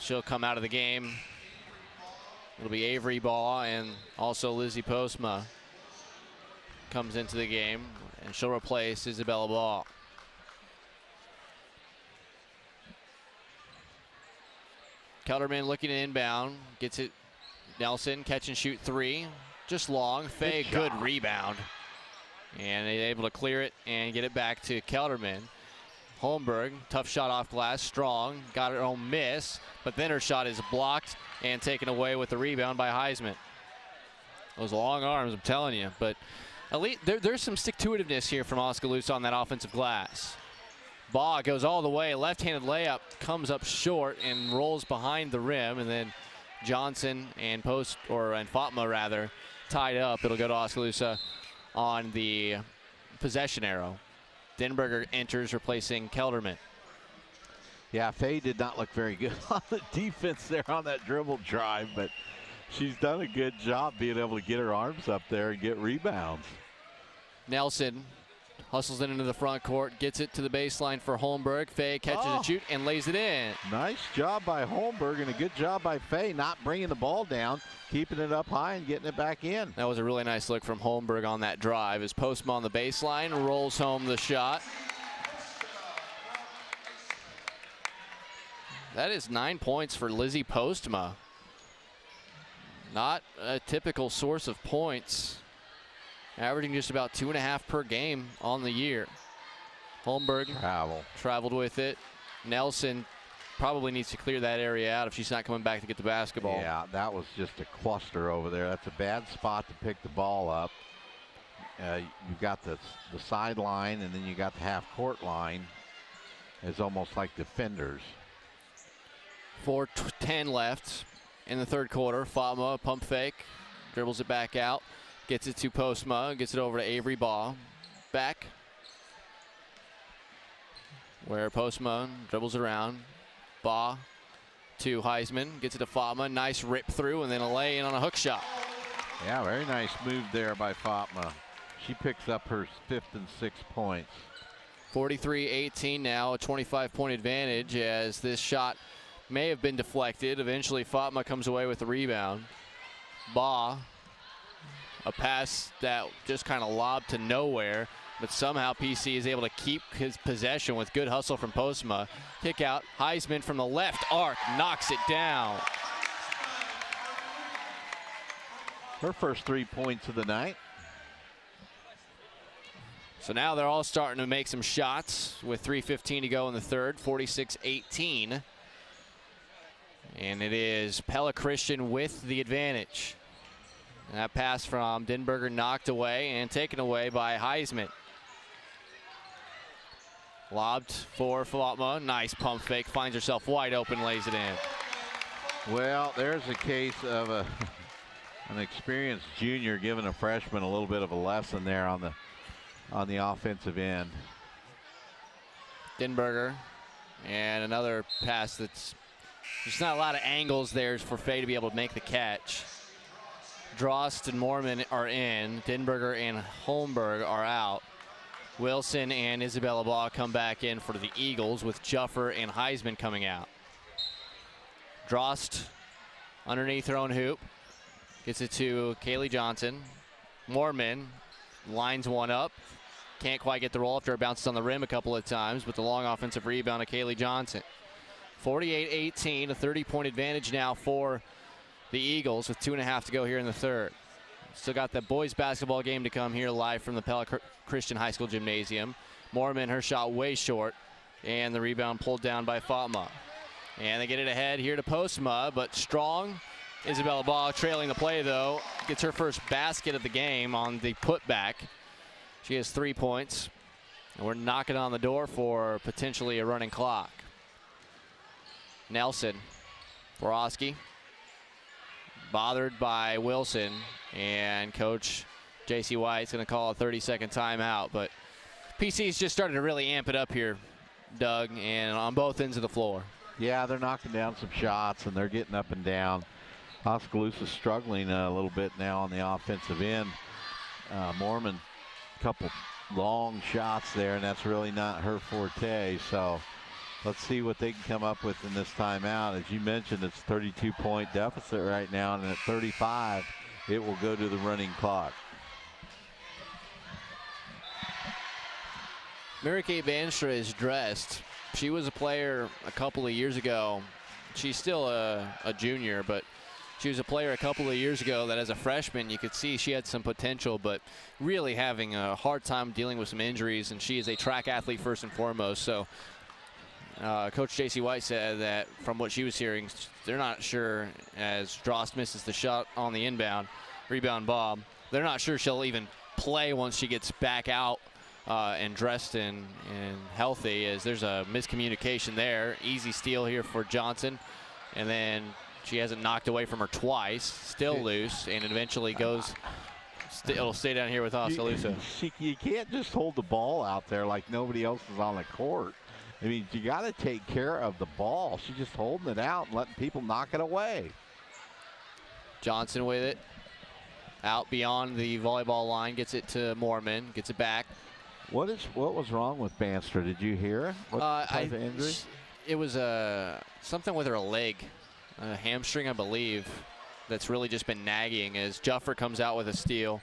She'll come out of the game. It'll be Avery Baugh and also Lizzie Postma comes into the game, and she'll replace Isabella Baugh. Kelderman looking to inbound, gets it. Nelson catch and shoot three, just long. Fay, good rebound, and they're able to clear it and get it back to Kelderman. Holmberg, tough shot off glass, strong, got her own miss, but then her shot is blocked and taken away with the rebound by Heisman. Those long arms, I'm telling you, but at least there's some stick-to-itiveness here from Oskaloosa on that offensive glass. Baugh goes all the way, left-handed layup, comes up short and rolls behind the rim, and then Johnson and Fatma rather tied up. It'll go to Oskaloosa on the possession arrow. Denberger enters, replacing Kelderman. Yeah, Fay did not look very good on the defense there on that dribble drive, but she's done a good job being able to get her arms up there and get rebounds. Nelson hustles it into the front court, gets it to the baseline for Holmberg. Fay catches a shoot and lays it in. Nice job by Holmberg and a good job by Fay, not bringing the ball down, keeping it up high and getting it back in. That was a really nice look from Holmberg on that drive as Postma on the baseline rolls home the shot. That is 9 points for Lizzie Postma. Not a typical source of points. Averaging just about 2.5 per game on the year. Holmberg traveled with it. Nelson probably needs to clear that area out if she's not coming back to get the basketball. Yeah, that was just a cluster over there. That's a bad spot to pick the ball up. You've got the sideline, and then you got the half-court line. It's almost like defenders. 4:10 left in the third quarter. Fatma, pump fake, dribbles it back out. Gets it to Postma, gets it over to Avery Baugh. Back, where Postma dribbles around. Baugh to Heisman, gets it to Fatma. Nice rip through, and then a lay in on a hook shot. Yeah, very nice move there by Fatma. She picks up her 5th and 6th points. 43-18 now, a 25-point advantage as this shot may have been deflected. Eventually, Fatma comes away with the rebound. Baugh. A pass that just kind of lobbed to nowhere, but somehow PC is able to keep his possession with good hustle from Postma. Kick out, Heisman from the left arc knocks it down. Her first 3 points of the night. So now they're all starting to make some shots with 3:15 to go in the third, 46-18. And it is Pella Christian with the advantage. And that pass from Denberger knocked away and taken away by Heisman. Lobbed for Fatma. Nice pump fake. Finds herself wide open, lays it in. Well, there's a case of an experienced junior giving a freshman a little bit of a lesson there on the offensive end. Denberger, and another pass that's There's not a lot of angles there for Faye to be able to make the catch. Drost and Moorman are in. Denberger and Holmberg are out. Wilson and Isabella Baugh come back in for the Eagles, with Juffer and Heisman coming out. Drost underneath her own hoop. Gets it to Kaylee Johnson. Moorman lines one up. Can't quite get the roll after it bounces on the rim a couple of times, but the long offensive rebound to Kaylee Johnson. 48-18, a 30-point advantage now for the Eagles with 2.5 to go here in the third. Still got the boys basketball game to come here live from the Pella Christian High School Gymnasium. Moorman, her shot way short, and the rebound pulled down by Fatma. And they get it ahead here to Postma, but strong. Isabella Baugh trailing the play, though. Gets her first basket of the game on the putback. She has 3 points, and we're knocking on the door for potentially a running clock. Nelson, Borowski, bothered by Wilson, and Coach J.C. White's going to call a 30-second timeout, but PC's just started to really amp it up here, Doug, and on both ends of the floor. Yeah, they're knocking down some shots, and they're getting up and down. Oskaloosa's struggling a little bit now on the offensive end. Moorman, a couple long shots there, and that's really not her forte, so let's see what they can come up with in this timeout. As you mentioned, it's a 32-point deficit right now, and at 35, it will go to the running clock. Mary Kay Banstra is dressed. She was a player a couple of years ago. She's still a junior, but she was a player a couple of years ago that as a freshman you could see she had some potential, but really having a hard time dealing with some injuries, and she is a track athlete first and foremost. So Coach J.C. White said that from what she was hearing, they're not sure, as Drost misses the shot on the inbound, rebound Bob, they're not sure she'll even play once she gets back out and dressed and healthy, as there's a miscommunication there. Easy steal here for Johnson, and then she hasn't knocked away from her twice, still loose, and eventually goes, it'll stay down here with Oskaloosa. You can't just hold the ball out there like nobody else is on the court. I mean, you got to take care of the ball. She's just holding it out and letting people knock it away. Johnson with it. Out beyond the volleyball line, gets it to Moorman, gets it back. What was wrong with Banstra? Did you hear? What type of injury? It was something with her leg, a hamstring, I believe, that's really just been nagging, as Juffer comes out with a steal.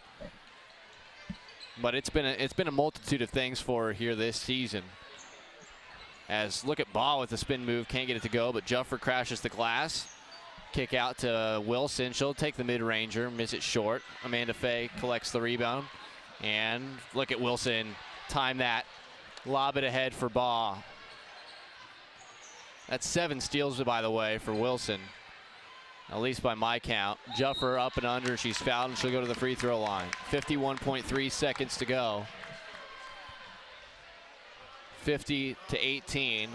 But it's been a multitude of things for her here this season. As look at Baugh with the spin move, can't get it to go, but Juffer crashes the glass. Kick out to Wilson. She'll take the mid-ranger, miss it short. Amanda Faye collects the rebound. And look at Wilson time that. Lob it ahead for Baugh. That's 7 steals, by the way, for Wilson, at least by my count. Juffer up and under. She's fouled, and she'll go to the free throw line. 51.3 seconds to go. 50-18.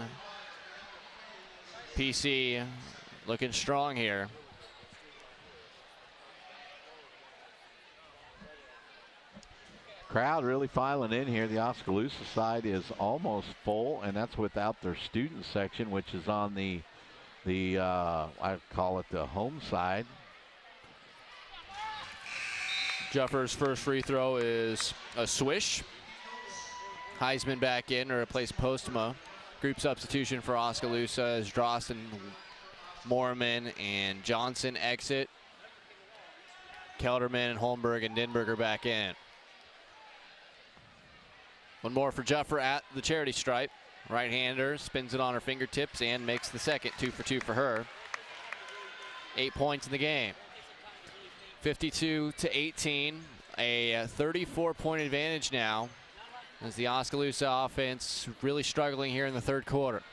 PC looking strong here. Crowd really filing in here. The Oskaloosa side is almost full, and that's without their student section, which is on the I call it the home side. Juffer's first free throw is a swish. Heisman back in to replace Postma. Group substitution for Oskaloosa as Drost and Moorman and Johnson exit. Kelderman and Holmberg and Denberger back in. One more for Juffer at the charity stripe. Right-hander spins it on her fingertips and makes the second. 2 for 2 for her. 8 points in the game. 52-18. A 34-point advantage now, as the Oskaloosa offense really struggling here in the third quarter.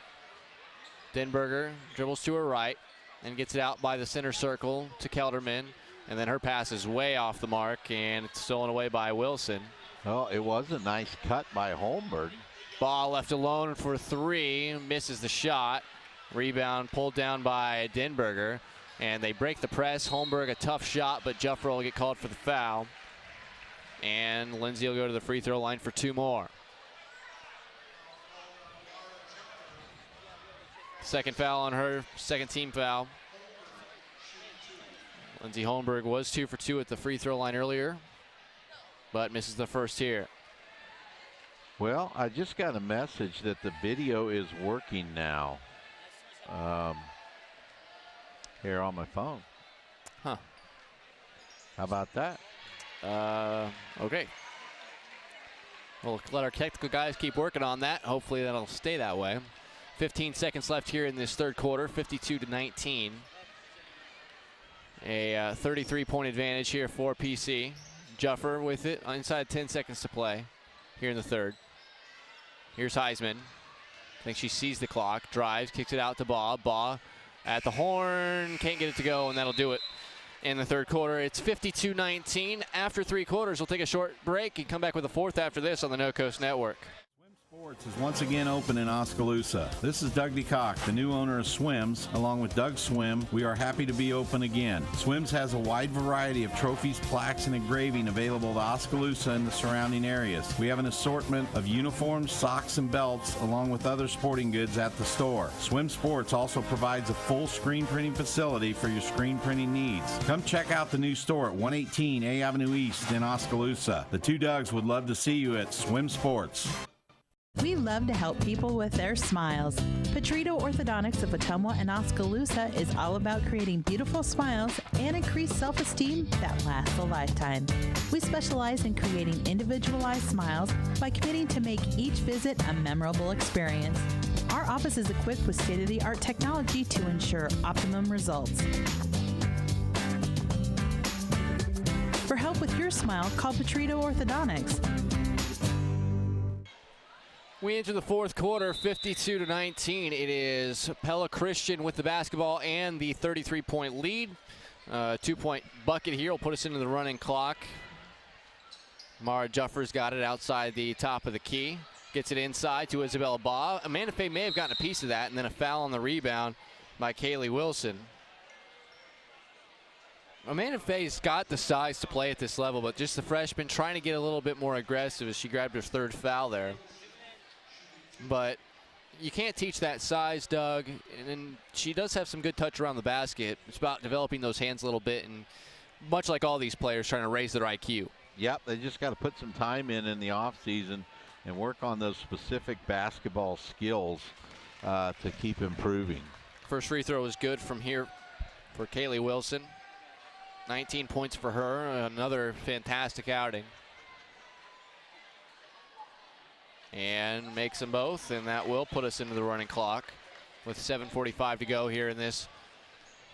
Denberger dribbles to her right and gets it out by the center circle to Kelderman. And then her pass is way off the mark, and it's stolen away by Wilson. Oh, it was a nice cut by Holmberg. Ball left alone for 3, misses the shot. Rebound pulled down by Denberger, and they break the press. Holmberg a tough shot, but Juffer will get called for the foul. And Lindsay will go to the free throw line for 2 more. Second foul on her, second team foul. Lindsay Holmberg was 2 for 2 at the free throw line earlier, but misses the first here. Well, I just got a message that the video is working now. Here on my phone. Huh. How about that? Okay. We'll let our technical guys keep working on that. Hopefully that'll stay that way. 15 seconds left here in this third quarter, 52-19. A 33-point advantage here for PC. Juffer with it inside 10 seconds to play here in the third. Here's Heisman. I think she sees the clock, drives, kicks it out to Baugh. Baugh at the horn, can't get it to go, and that'll do it in the third quarter. It's 52-19. After 3 quarters, we'll take a short break and come back with a fourth after this on the No Coast Network. Sports is once again open in Oskaloosa. This is Doug DeCock, the new owner of Swims. Along with Doug Swim, we are happy to be open again. Swims has a wide variety of trophies, plaques, and engraving available to Oskaloosa and the surrounding areas. We have an assortment of uniforms, socks, and belts, along with other sporting goods at the store. Swim Sports also provides a full screen printing facility for your screen printing needs. Come check out the new store at 118 A Avenue East in Oskaloosa. The two Dougs would love to see you at Swim Sports. We love to help people with their smiles. Petrito Orthodontics of Ottumwa and Oskaloosa is all about creating beautiful smiles and increased self-esteem that lasts a lifetime. We specialize in creating individualized smiles by committing to make each visit a memorable experience. Our office is equipped with state-of-the-art technology to ensure optimum results. For help with your smile, call Petrito Orthodontics. We enter the fourth quarter, 52-19. It is Pella Christian with the basketball and the 33-point lead. 2-point bucket here will put us into the running clock. Mara Juffer's got it outside the top of the key. Gets it inside to Isabella Baugh. Amanda Faye may have gotten a piece of that, and then a foul on the rebound by Kaylee Wilson. Amanda Faye's got the size to play at this level, but just the freshman trying to get a little bit more aggressive as she grabbed her third foul there. But you can't teach that size, Doug, and she does have some good touch around the basket. It's about developing those hands a little bit, and much like all these players, trying to raise their IQ. Yep, they just got to put some time in the offseason and work on those specific basketball skills to keep improving. First free throw is good from here for Kaylee Wilson. 19 points for her, another fantastic outing. And makes them both, and that will put us into the running clock with 7:45 to go here in this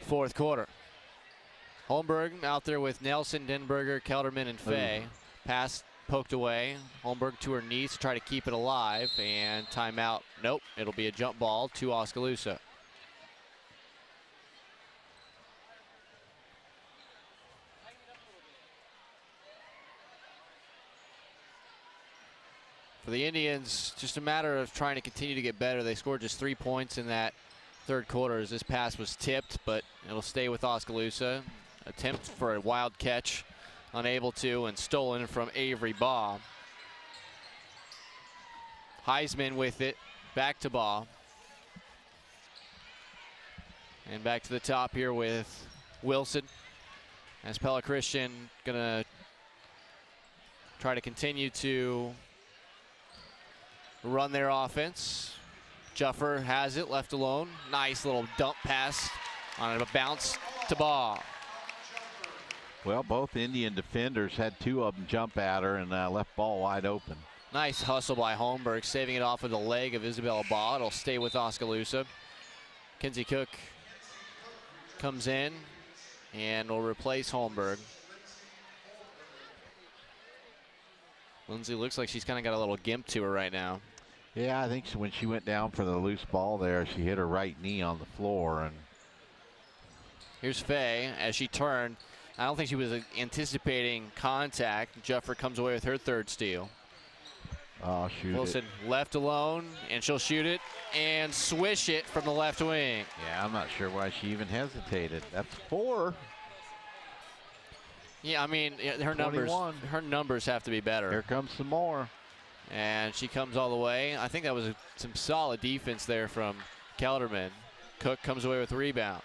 fourth quarter. Holmberg out there with Nelson, Denberger, Kelderman, and Faye. Pass poked away. Holmberg to her knees to try to keep it alive, and timeout. Nope, it'll be a jump ball to Oskaloosa. For the Indians, just a matter of trying to continue to get better. They scored just 3 points in that third quarter as this pass was tipped, but it'll stay with Oskaloosa. Attempt for a wild catch, unable to, and stolen from Avery Baugh. Heisman with it, back to Baugh. And back to the top here with Wilson. As Pella Christian gonna try to continue to run their offense. Juffer has it, left alone. Nice little dump pass on a bounce to Baugh. Well, both Indian defenders had 2 of them jump at her and left ball wide open. Nice hustle by Holmberg, saving it off of the leg of Isabella Baugh. It'll stay with Oskaloosa. Kinsey Cook comes in and will replace Holmberg. Lindsay looks like she's kind of got a little gimp to her right now. Yeah, I think when she went down for the loose ball there, she hit her right knee on the floor. And here's Faye as she turned. I don't think she was anticipating contact. Juffer comes away with her third steal. Oh, shoot Wilson left alone, and she'll shoot it and swish it from the left wing. Yeah, I'm not sure why she even hesitated. That's 4. Yeah, I mean, her numbers have to be better. Here comes some more. And she comes all the way. I think that was some solid defense there from Kelderman. Cook comes away with the rebound.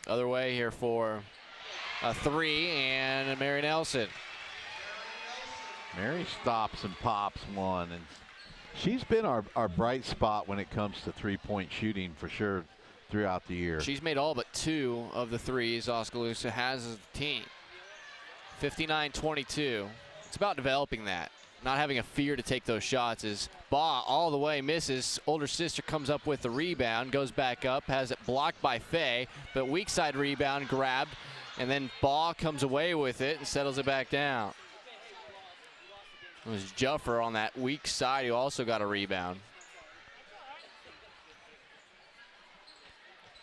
Other way here for a three, and Mary Nelson. Mary stops and pops one, and she's been our bright spot when it comes to three-point shooting for sure throughout the year. She's made all but 2 of the threes Oskaloosa has as a team. 59-22. It's about developing that. Not having a fear to take those shots. As Baugh all the way misses. Older sister comes up with the rebound, goes back up, has it blocked by Faye, but weak side rebound grabbed, and then Baugh comes away with it and settles it back down. It was Juffer on that weak side who also got a rebound.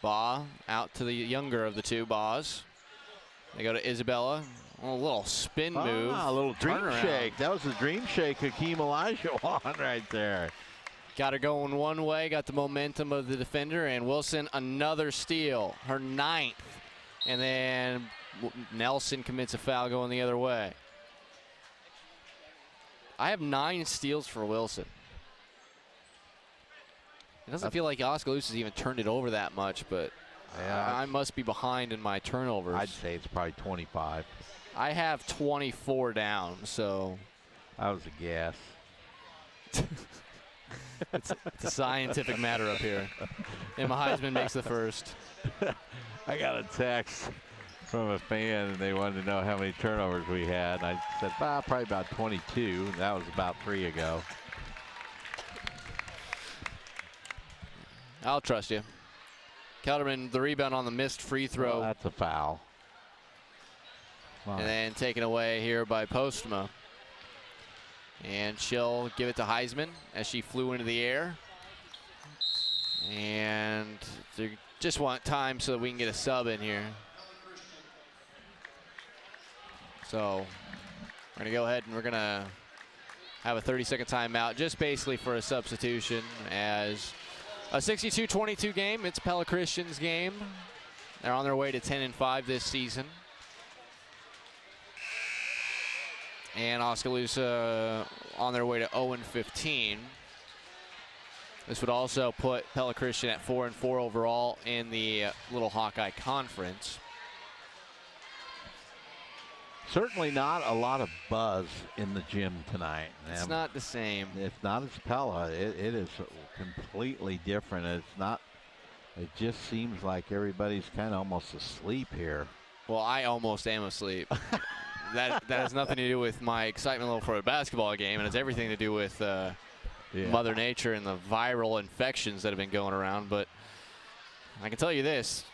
Baugh out to the younger of the two Baughs. They go to Isabella. A little spin move. A little dream turnaround. shake. That was the dream shake Hakeem Elijah right there. Got her going one way, got the momentum of the defender, and Wilson another steal, her 9th. And then Nelson commits a foul going the other way. I have 9 steals for Wilson. It doesn't feel like Oskaloosa's even turned it over that much, but yeah, I must be behind in my turnovers. I'd say it's probably 25. I have 24 down, so. That was a guess. It's a scientific matter up here. Emma Heisman makes the first. I got a text from a fan, and they wanted to know how many turnovers we had. And I said, probably about 22. And that was about 3 ago. I'll trust you. Kelderman, the rebound on the missed free throw. Well, that's a foul. And then taken away here by Postma. And she'll give it to Heisman as she flew into the air. And they just want time so that we can get a sub in here. So we're going to go ahead and we're going to have a 30-second timeout just basically for a substitution as a 62-22 game. It's Pella Christian's game. They're on their way to 10-5 this season. And Oskaloosa on their way to 0-15. This would also put Pella Christian at 4-4 overall in the Little Hawkeye Conference. Certainly not a lot of buzz in the gym tonight. It's not the same. It's not as Pella. It is completely different. It's not. It just seems like everybody's kind of almost asleep here. Well, I almost am asleep. that has nothing to do with my excitement level for a basketball game, and it's everything to do with Mother Nature and the viral infections that have been going around. But I can tell you this.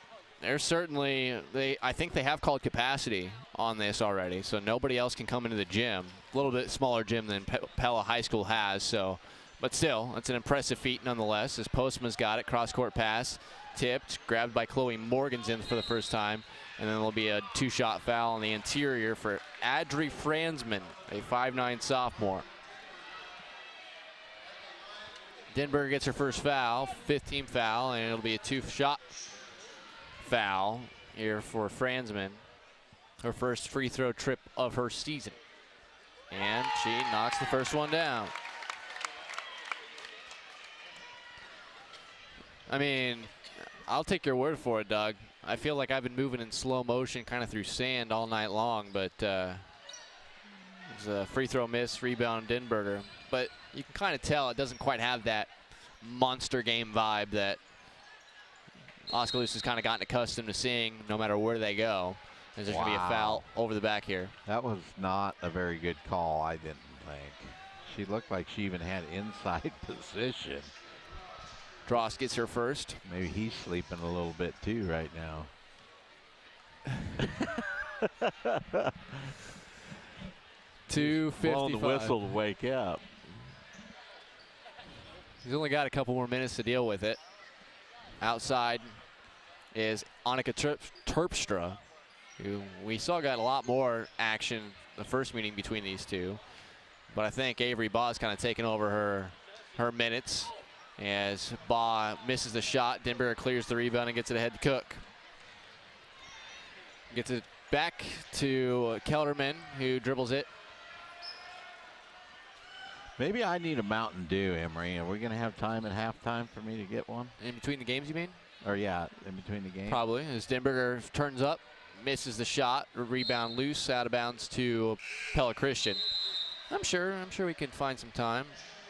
They're certainly, I think they have called capacity on this already, so nobody else can come into the gym. A little bit smaller gym than Pella High School has, so, but still, it's an impressive feat nonetheless, as Postman's got it, cross-court pass, tipped, grabbed by Chloe Morganson for the first time, and then there'll be a 2-shot foul on the interior for Adri Fransman, a 5'9" sophomore. Denberger gets her first foul, 15th foul, and it'll be a 2-shot foul here for Fransman. Her first free throw trip of her season. And she knocks the first one down. I mean, I'll take your word for it, Doug. I feel like I've been moving in slow motion kind of through sand all night long, but it's a free throw miss, rebound Denberger. But you can kind of tell it doesn't quite have that monster game vibe that Oskaloosa's kind of gotten accustomed to seeing no matter where they go. There's going to be a foul over the back here. That was not a very good call, I didn't think. She looked like she even had inside position. Dross gets her first. Maybe he's sleeping a little bit too right now. 2:55. Blowing the whistle to wake up. He's only got a couple more minutes to deal with it. Outside is Annika Terpstra, who we saw got a lot more action the first meeting between these two. But I think Avery Baugh's kind of taken over her minutes as Baugh misses the shot. Denberger clears the rebound and gets it ahead to Cook. Gets it back to Kelderman, who dribbles it. Maybe I need a Mountain Dew, Emery. Are we going to have time at halftime for me to get one? In between the games, you mean? Or, yeah, in between the games. Probably. As Denberger turns up, misses the shot, rebound loose, out of bounds to Pella Christian. I'm sure we can find some time.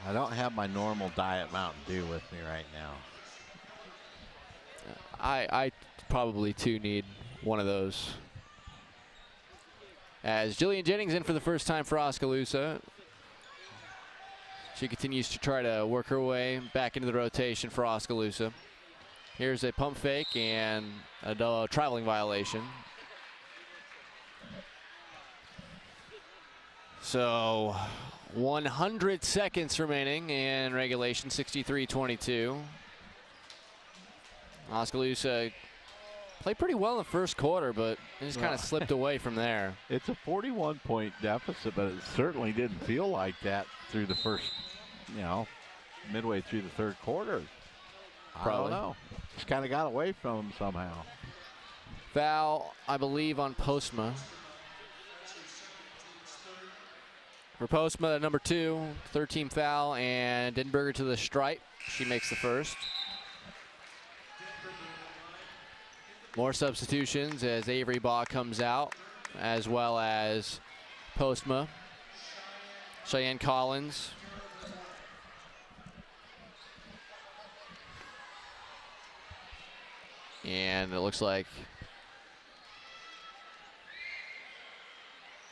I don't have my normal Diet Mountain Dew with me right now. I probably, too, need one of those. As Jillian Jennings in for the first time for Oskaloosa. She continues to try to work her way back into the rotation for Oskaloosa. Here's a pump fake and a traveling violation. So 100 seconds remaining in regulation, 63-22. Oskaloosa played pretty well in the first quarter, but it just kind of slipped away from there. It's a 41-point deficit, but it certainly didn't feel like that through the first, midway through the third quarter. Probably. I don't know. Just kind of got away from them somehow. Foul, I believe, on Postma. For Postma, number 2, 13 foul, and Denberger to the stripe. She makes the first. More substitutions as Avery Baugh comes out, as well as Postma. Cheyenne Collins. And it looks like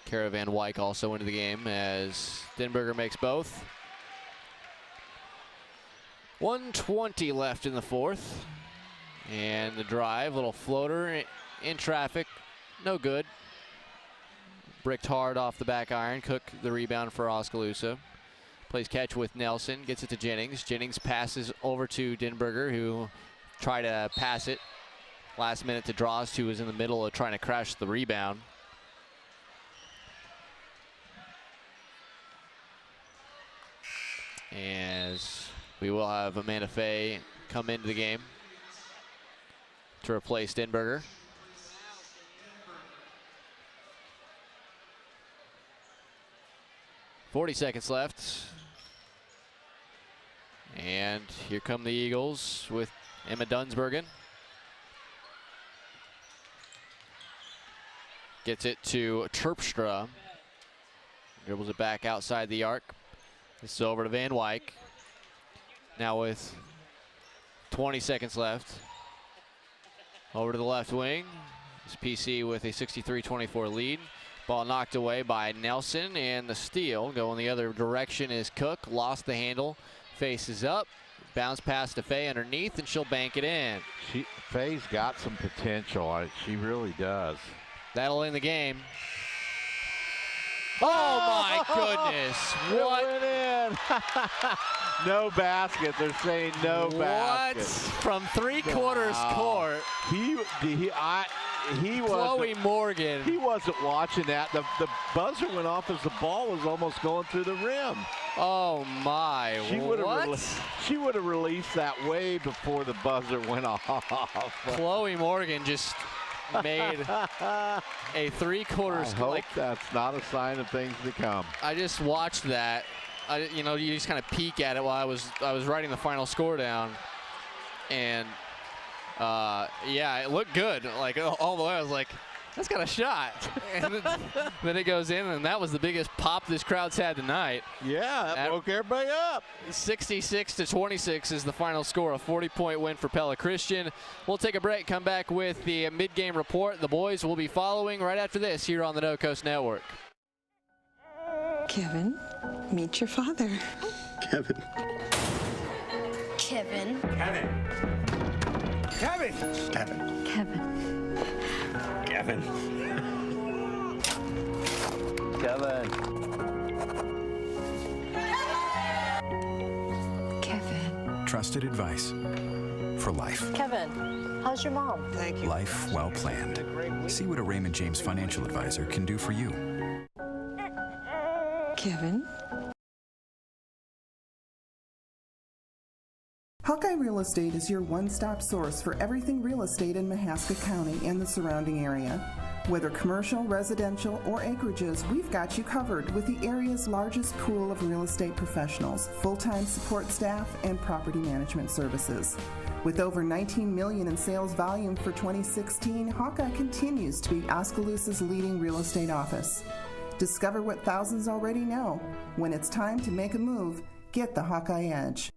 Kara Van Wyk also into the game as Denberger makes both. 1:20 left in the fourth. And the drive, little floater in traffic, no good. Bricked hard off the back iron. Cook the rebound for Oskaloosa. Plays catch with Nelson, gets it to Jennings. Jennings passes over to Denberger, who tried to pass it. Last minute to Drost, who was in the middle of trying to crash the rebound. As we will have Amanda Fay come into the game to replace Denberger. .40 seconds left. And here come the Eagles with Emma Dunsbergen. Gets it to Terpstra. Dribbles it back outside the arc. This is over to Van Wyk. Now with 20 seconds left. Over to the left wing. It's PC with a 63-24 lead. Ball knocked away by Nelson, and the steal going the other direction is Cook. Lost the handle, faces up, bounce pass to Faye underneath, and she'll bank it in. Faye's got some potential. She really does. That'll end the game. Oh my goodness! What? It went in. No basket. They're saying no basket. From three-quarters court. He was. Chloe Morgan. He wasn't watching that. The buzzer went off as the ball was almost going through the rim. Oh my! She would have released that way before the buzzer went off. Chloe Morgan just made a three-quarters. I hope that's not a sign of things to come. I just watched that. You just kind of peek at it while I was writing the final score down, and yeah, it looked good. Like all the way, I was like, "That's got a shot." And then it goes in, and that was the biggest pop this crowd's had tonight. Yeah, that woke everybody up. 66-26 is the final score. A 40-point win for Pella Christian. We'll take a break. Come back with the mid-game report. The boys will be following right after this here on the No Coast Network. Kevin, meet your father. Kevin. Kevin. Kevin. Kevin. Kevin. Kevin. Kevin. Kevin. Kevin. Trusted advice for life. Kevin, how's your mom? Thank you. Life well planned. See what a Raymond James financial advisor can do for you. Kevin. Hawkeye Real Estate is your one-stop source for everything real estate in Mahaska County and the surrounding area. Whether commercial, residential, or acreages, we've got you covered with the area's largest pool of real estate professionals, full-time support staff, and property management services. With over $19 million in sales volume for 2016, Hawkeye continues to be Oskaloosa's leading real estate office. Discover what thousands already know. When it's time to make a move, get the Hawkeye Edge.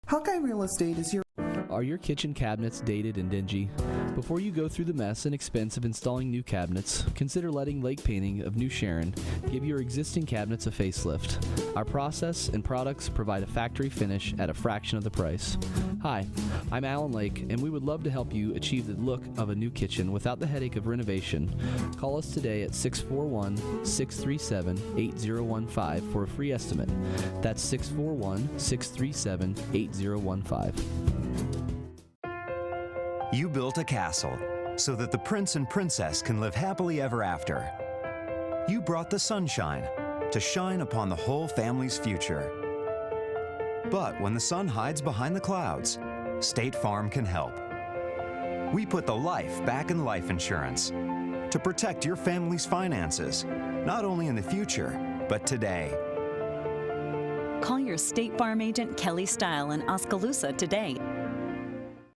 Hawkeye Real Estate is your... Are your kitchen cabinets dated and dingy? Before you go through the mess and expense of installing new cabinets, consider letting Lake Painting of New Sharon give your existing cabinets a facelift. Our process and products provide a factory finish at a fraction of the price. Hi, I'm Alan Lake, and we would love to help you achieve the look of a new kitchen without the headache of renovation. Call us today at 641-637-8015 for a free estimate. That's 641-637-8015. You built a castle so that the prince and princess can live happily ever after. You brought the sunshine to shine upon the whole family's future. But when the sun hides behind the clouds, State Farm can help. We put the life back in life insurance to protect your family's finances, not only in the future, but today. Call your State Farm agent Kelly Style in Oskaloosa today.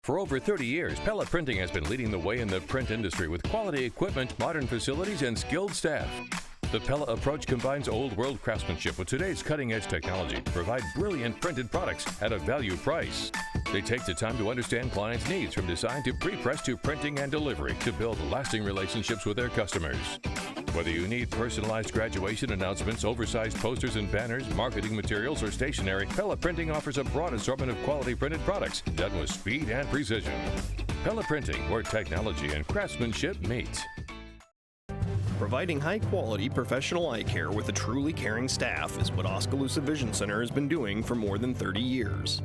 For over 30 years, Pella Printing has been leading the way in the print industry with quality equipment, modern facilities, and skilled staff. The Pella approach combines old-world craftsmanship with today's cutting-edge technology to provide brilliant printed products at a value price. They take the time to understand clients' needs from design to pre-press to printing and delivery to build lasting relationships with their customers. Whether you need personalized graduation announcements, oversized posters and banners, marketing materials, or stationery, Pella Printing offers a broad assortment of quality printed products done with speed and precision. Pella Printing, where technology and craftsmanship meet. Providing high-quality professional eye care with a truly caring staff is what Oskaloosa Vision Center has been doing for more than 30 years.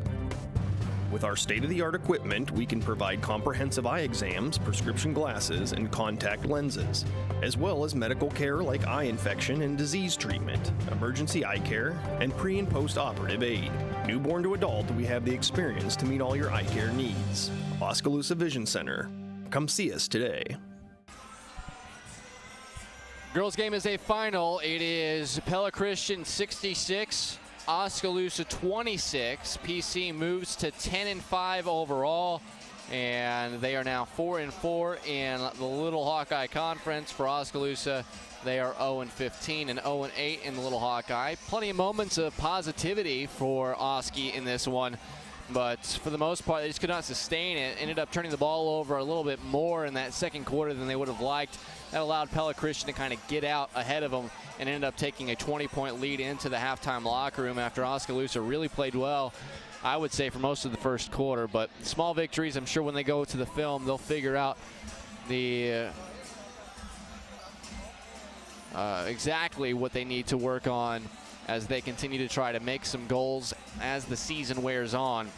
With our state-of-the-art equipment, we can provide comprehensive eye exams, prescription glasses, and contact lenses, as well as medical care like eye infection and disease treatment, emergency eye care, and pre- and post-operative aid. Newborn to adult, we have the experience to meet all your eye care needs. Oskaloosa Vision Center. Come see us today. Girls game is a final. It is Pella Christian 66, Oskaloosa 26. PC moves to 10-5 overall, and they are now 4-4 in the Little Hawkeye Conference. For Oskaloosa, they are 0-15 and 0-8 in the Little Hawkeye. Plenty of moments of positivity for Oski in this one, but for the most part, they just could not sustain it. Ended up turning the ball over a little bit more in that second quarter than they would have liked. That allowed Pella Christian to kind of get out ahead of them and ended up taking a 20-point lead into the halftime locker room after Oskaloosa really played well, I would say, for most of the first quarter. But small victories, I'm sure when they go to the film, they'll figure out the exactly what they need to work on as they continue to try to make some goals as the season wears on.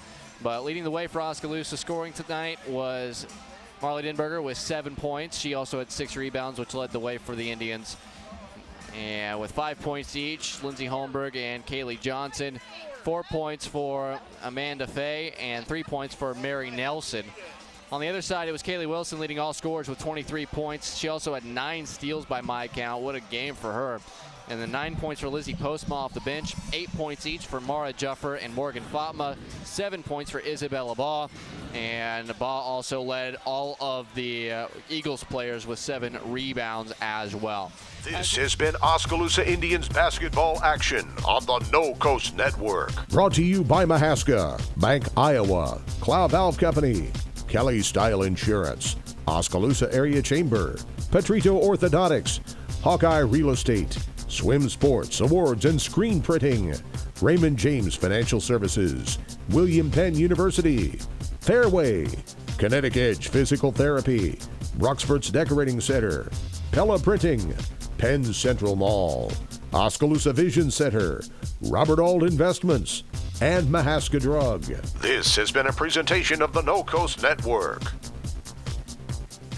But leading the way for Oskaloosa scoring tonight was Marley Denberger with 7 points. She also had 6 rebounds, which led the way for the Indians. And with 5 points each, Lindsey Holmberg and Kaylee Johnson. 4 points for Amanda Fay and 3 points for Mary Nelson. On the other side, it was Kaylee Wilson leading all scorers with 23 points. She also had 9 steals by my count. What a game for her. And then 9 points for Lizzie Postma off the bench, 8 points each for Mara Juffer and Morgan Fatma, 7 points for Isabella Baugh. And Baugh also led all of the Eagles players with 7 rebounds as well. This has been Oskaloosa Indians basketball action on the No Coast Network. Brought to you by Mahaska, Bank Iowa, Clow Valve Company, Kelly Style Insurance, Oskaloosa Area Chamber, Petrito Orthodontics, Hawkeye Real Estate, Swim Sports, Awards and Screen Printing, Raymond James Financial Services, William Penn University, Fairway, Kinetic Edge Physical Therapy, Roxfort's Decorating Center, Pella Printing, Penn Central Mall, Oskaloosa Vision Center, Robert Auld Investments, and Mahaska Drug. This has been a presentation of the No Coast Network.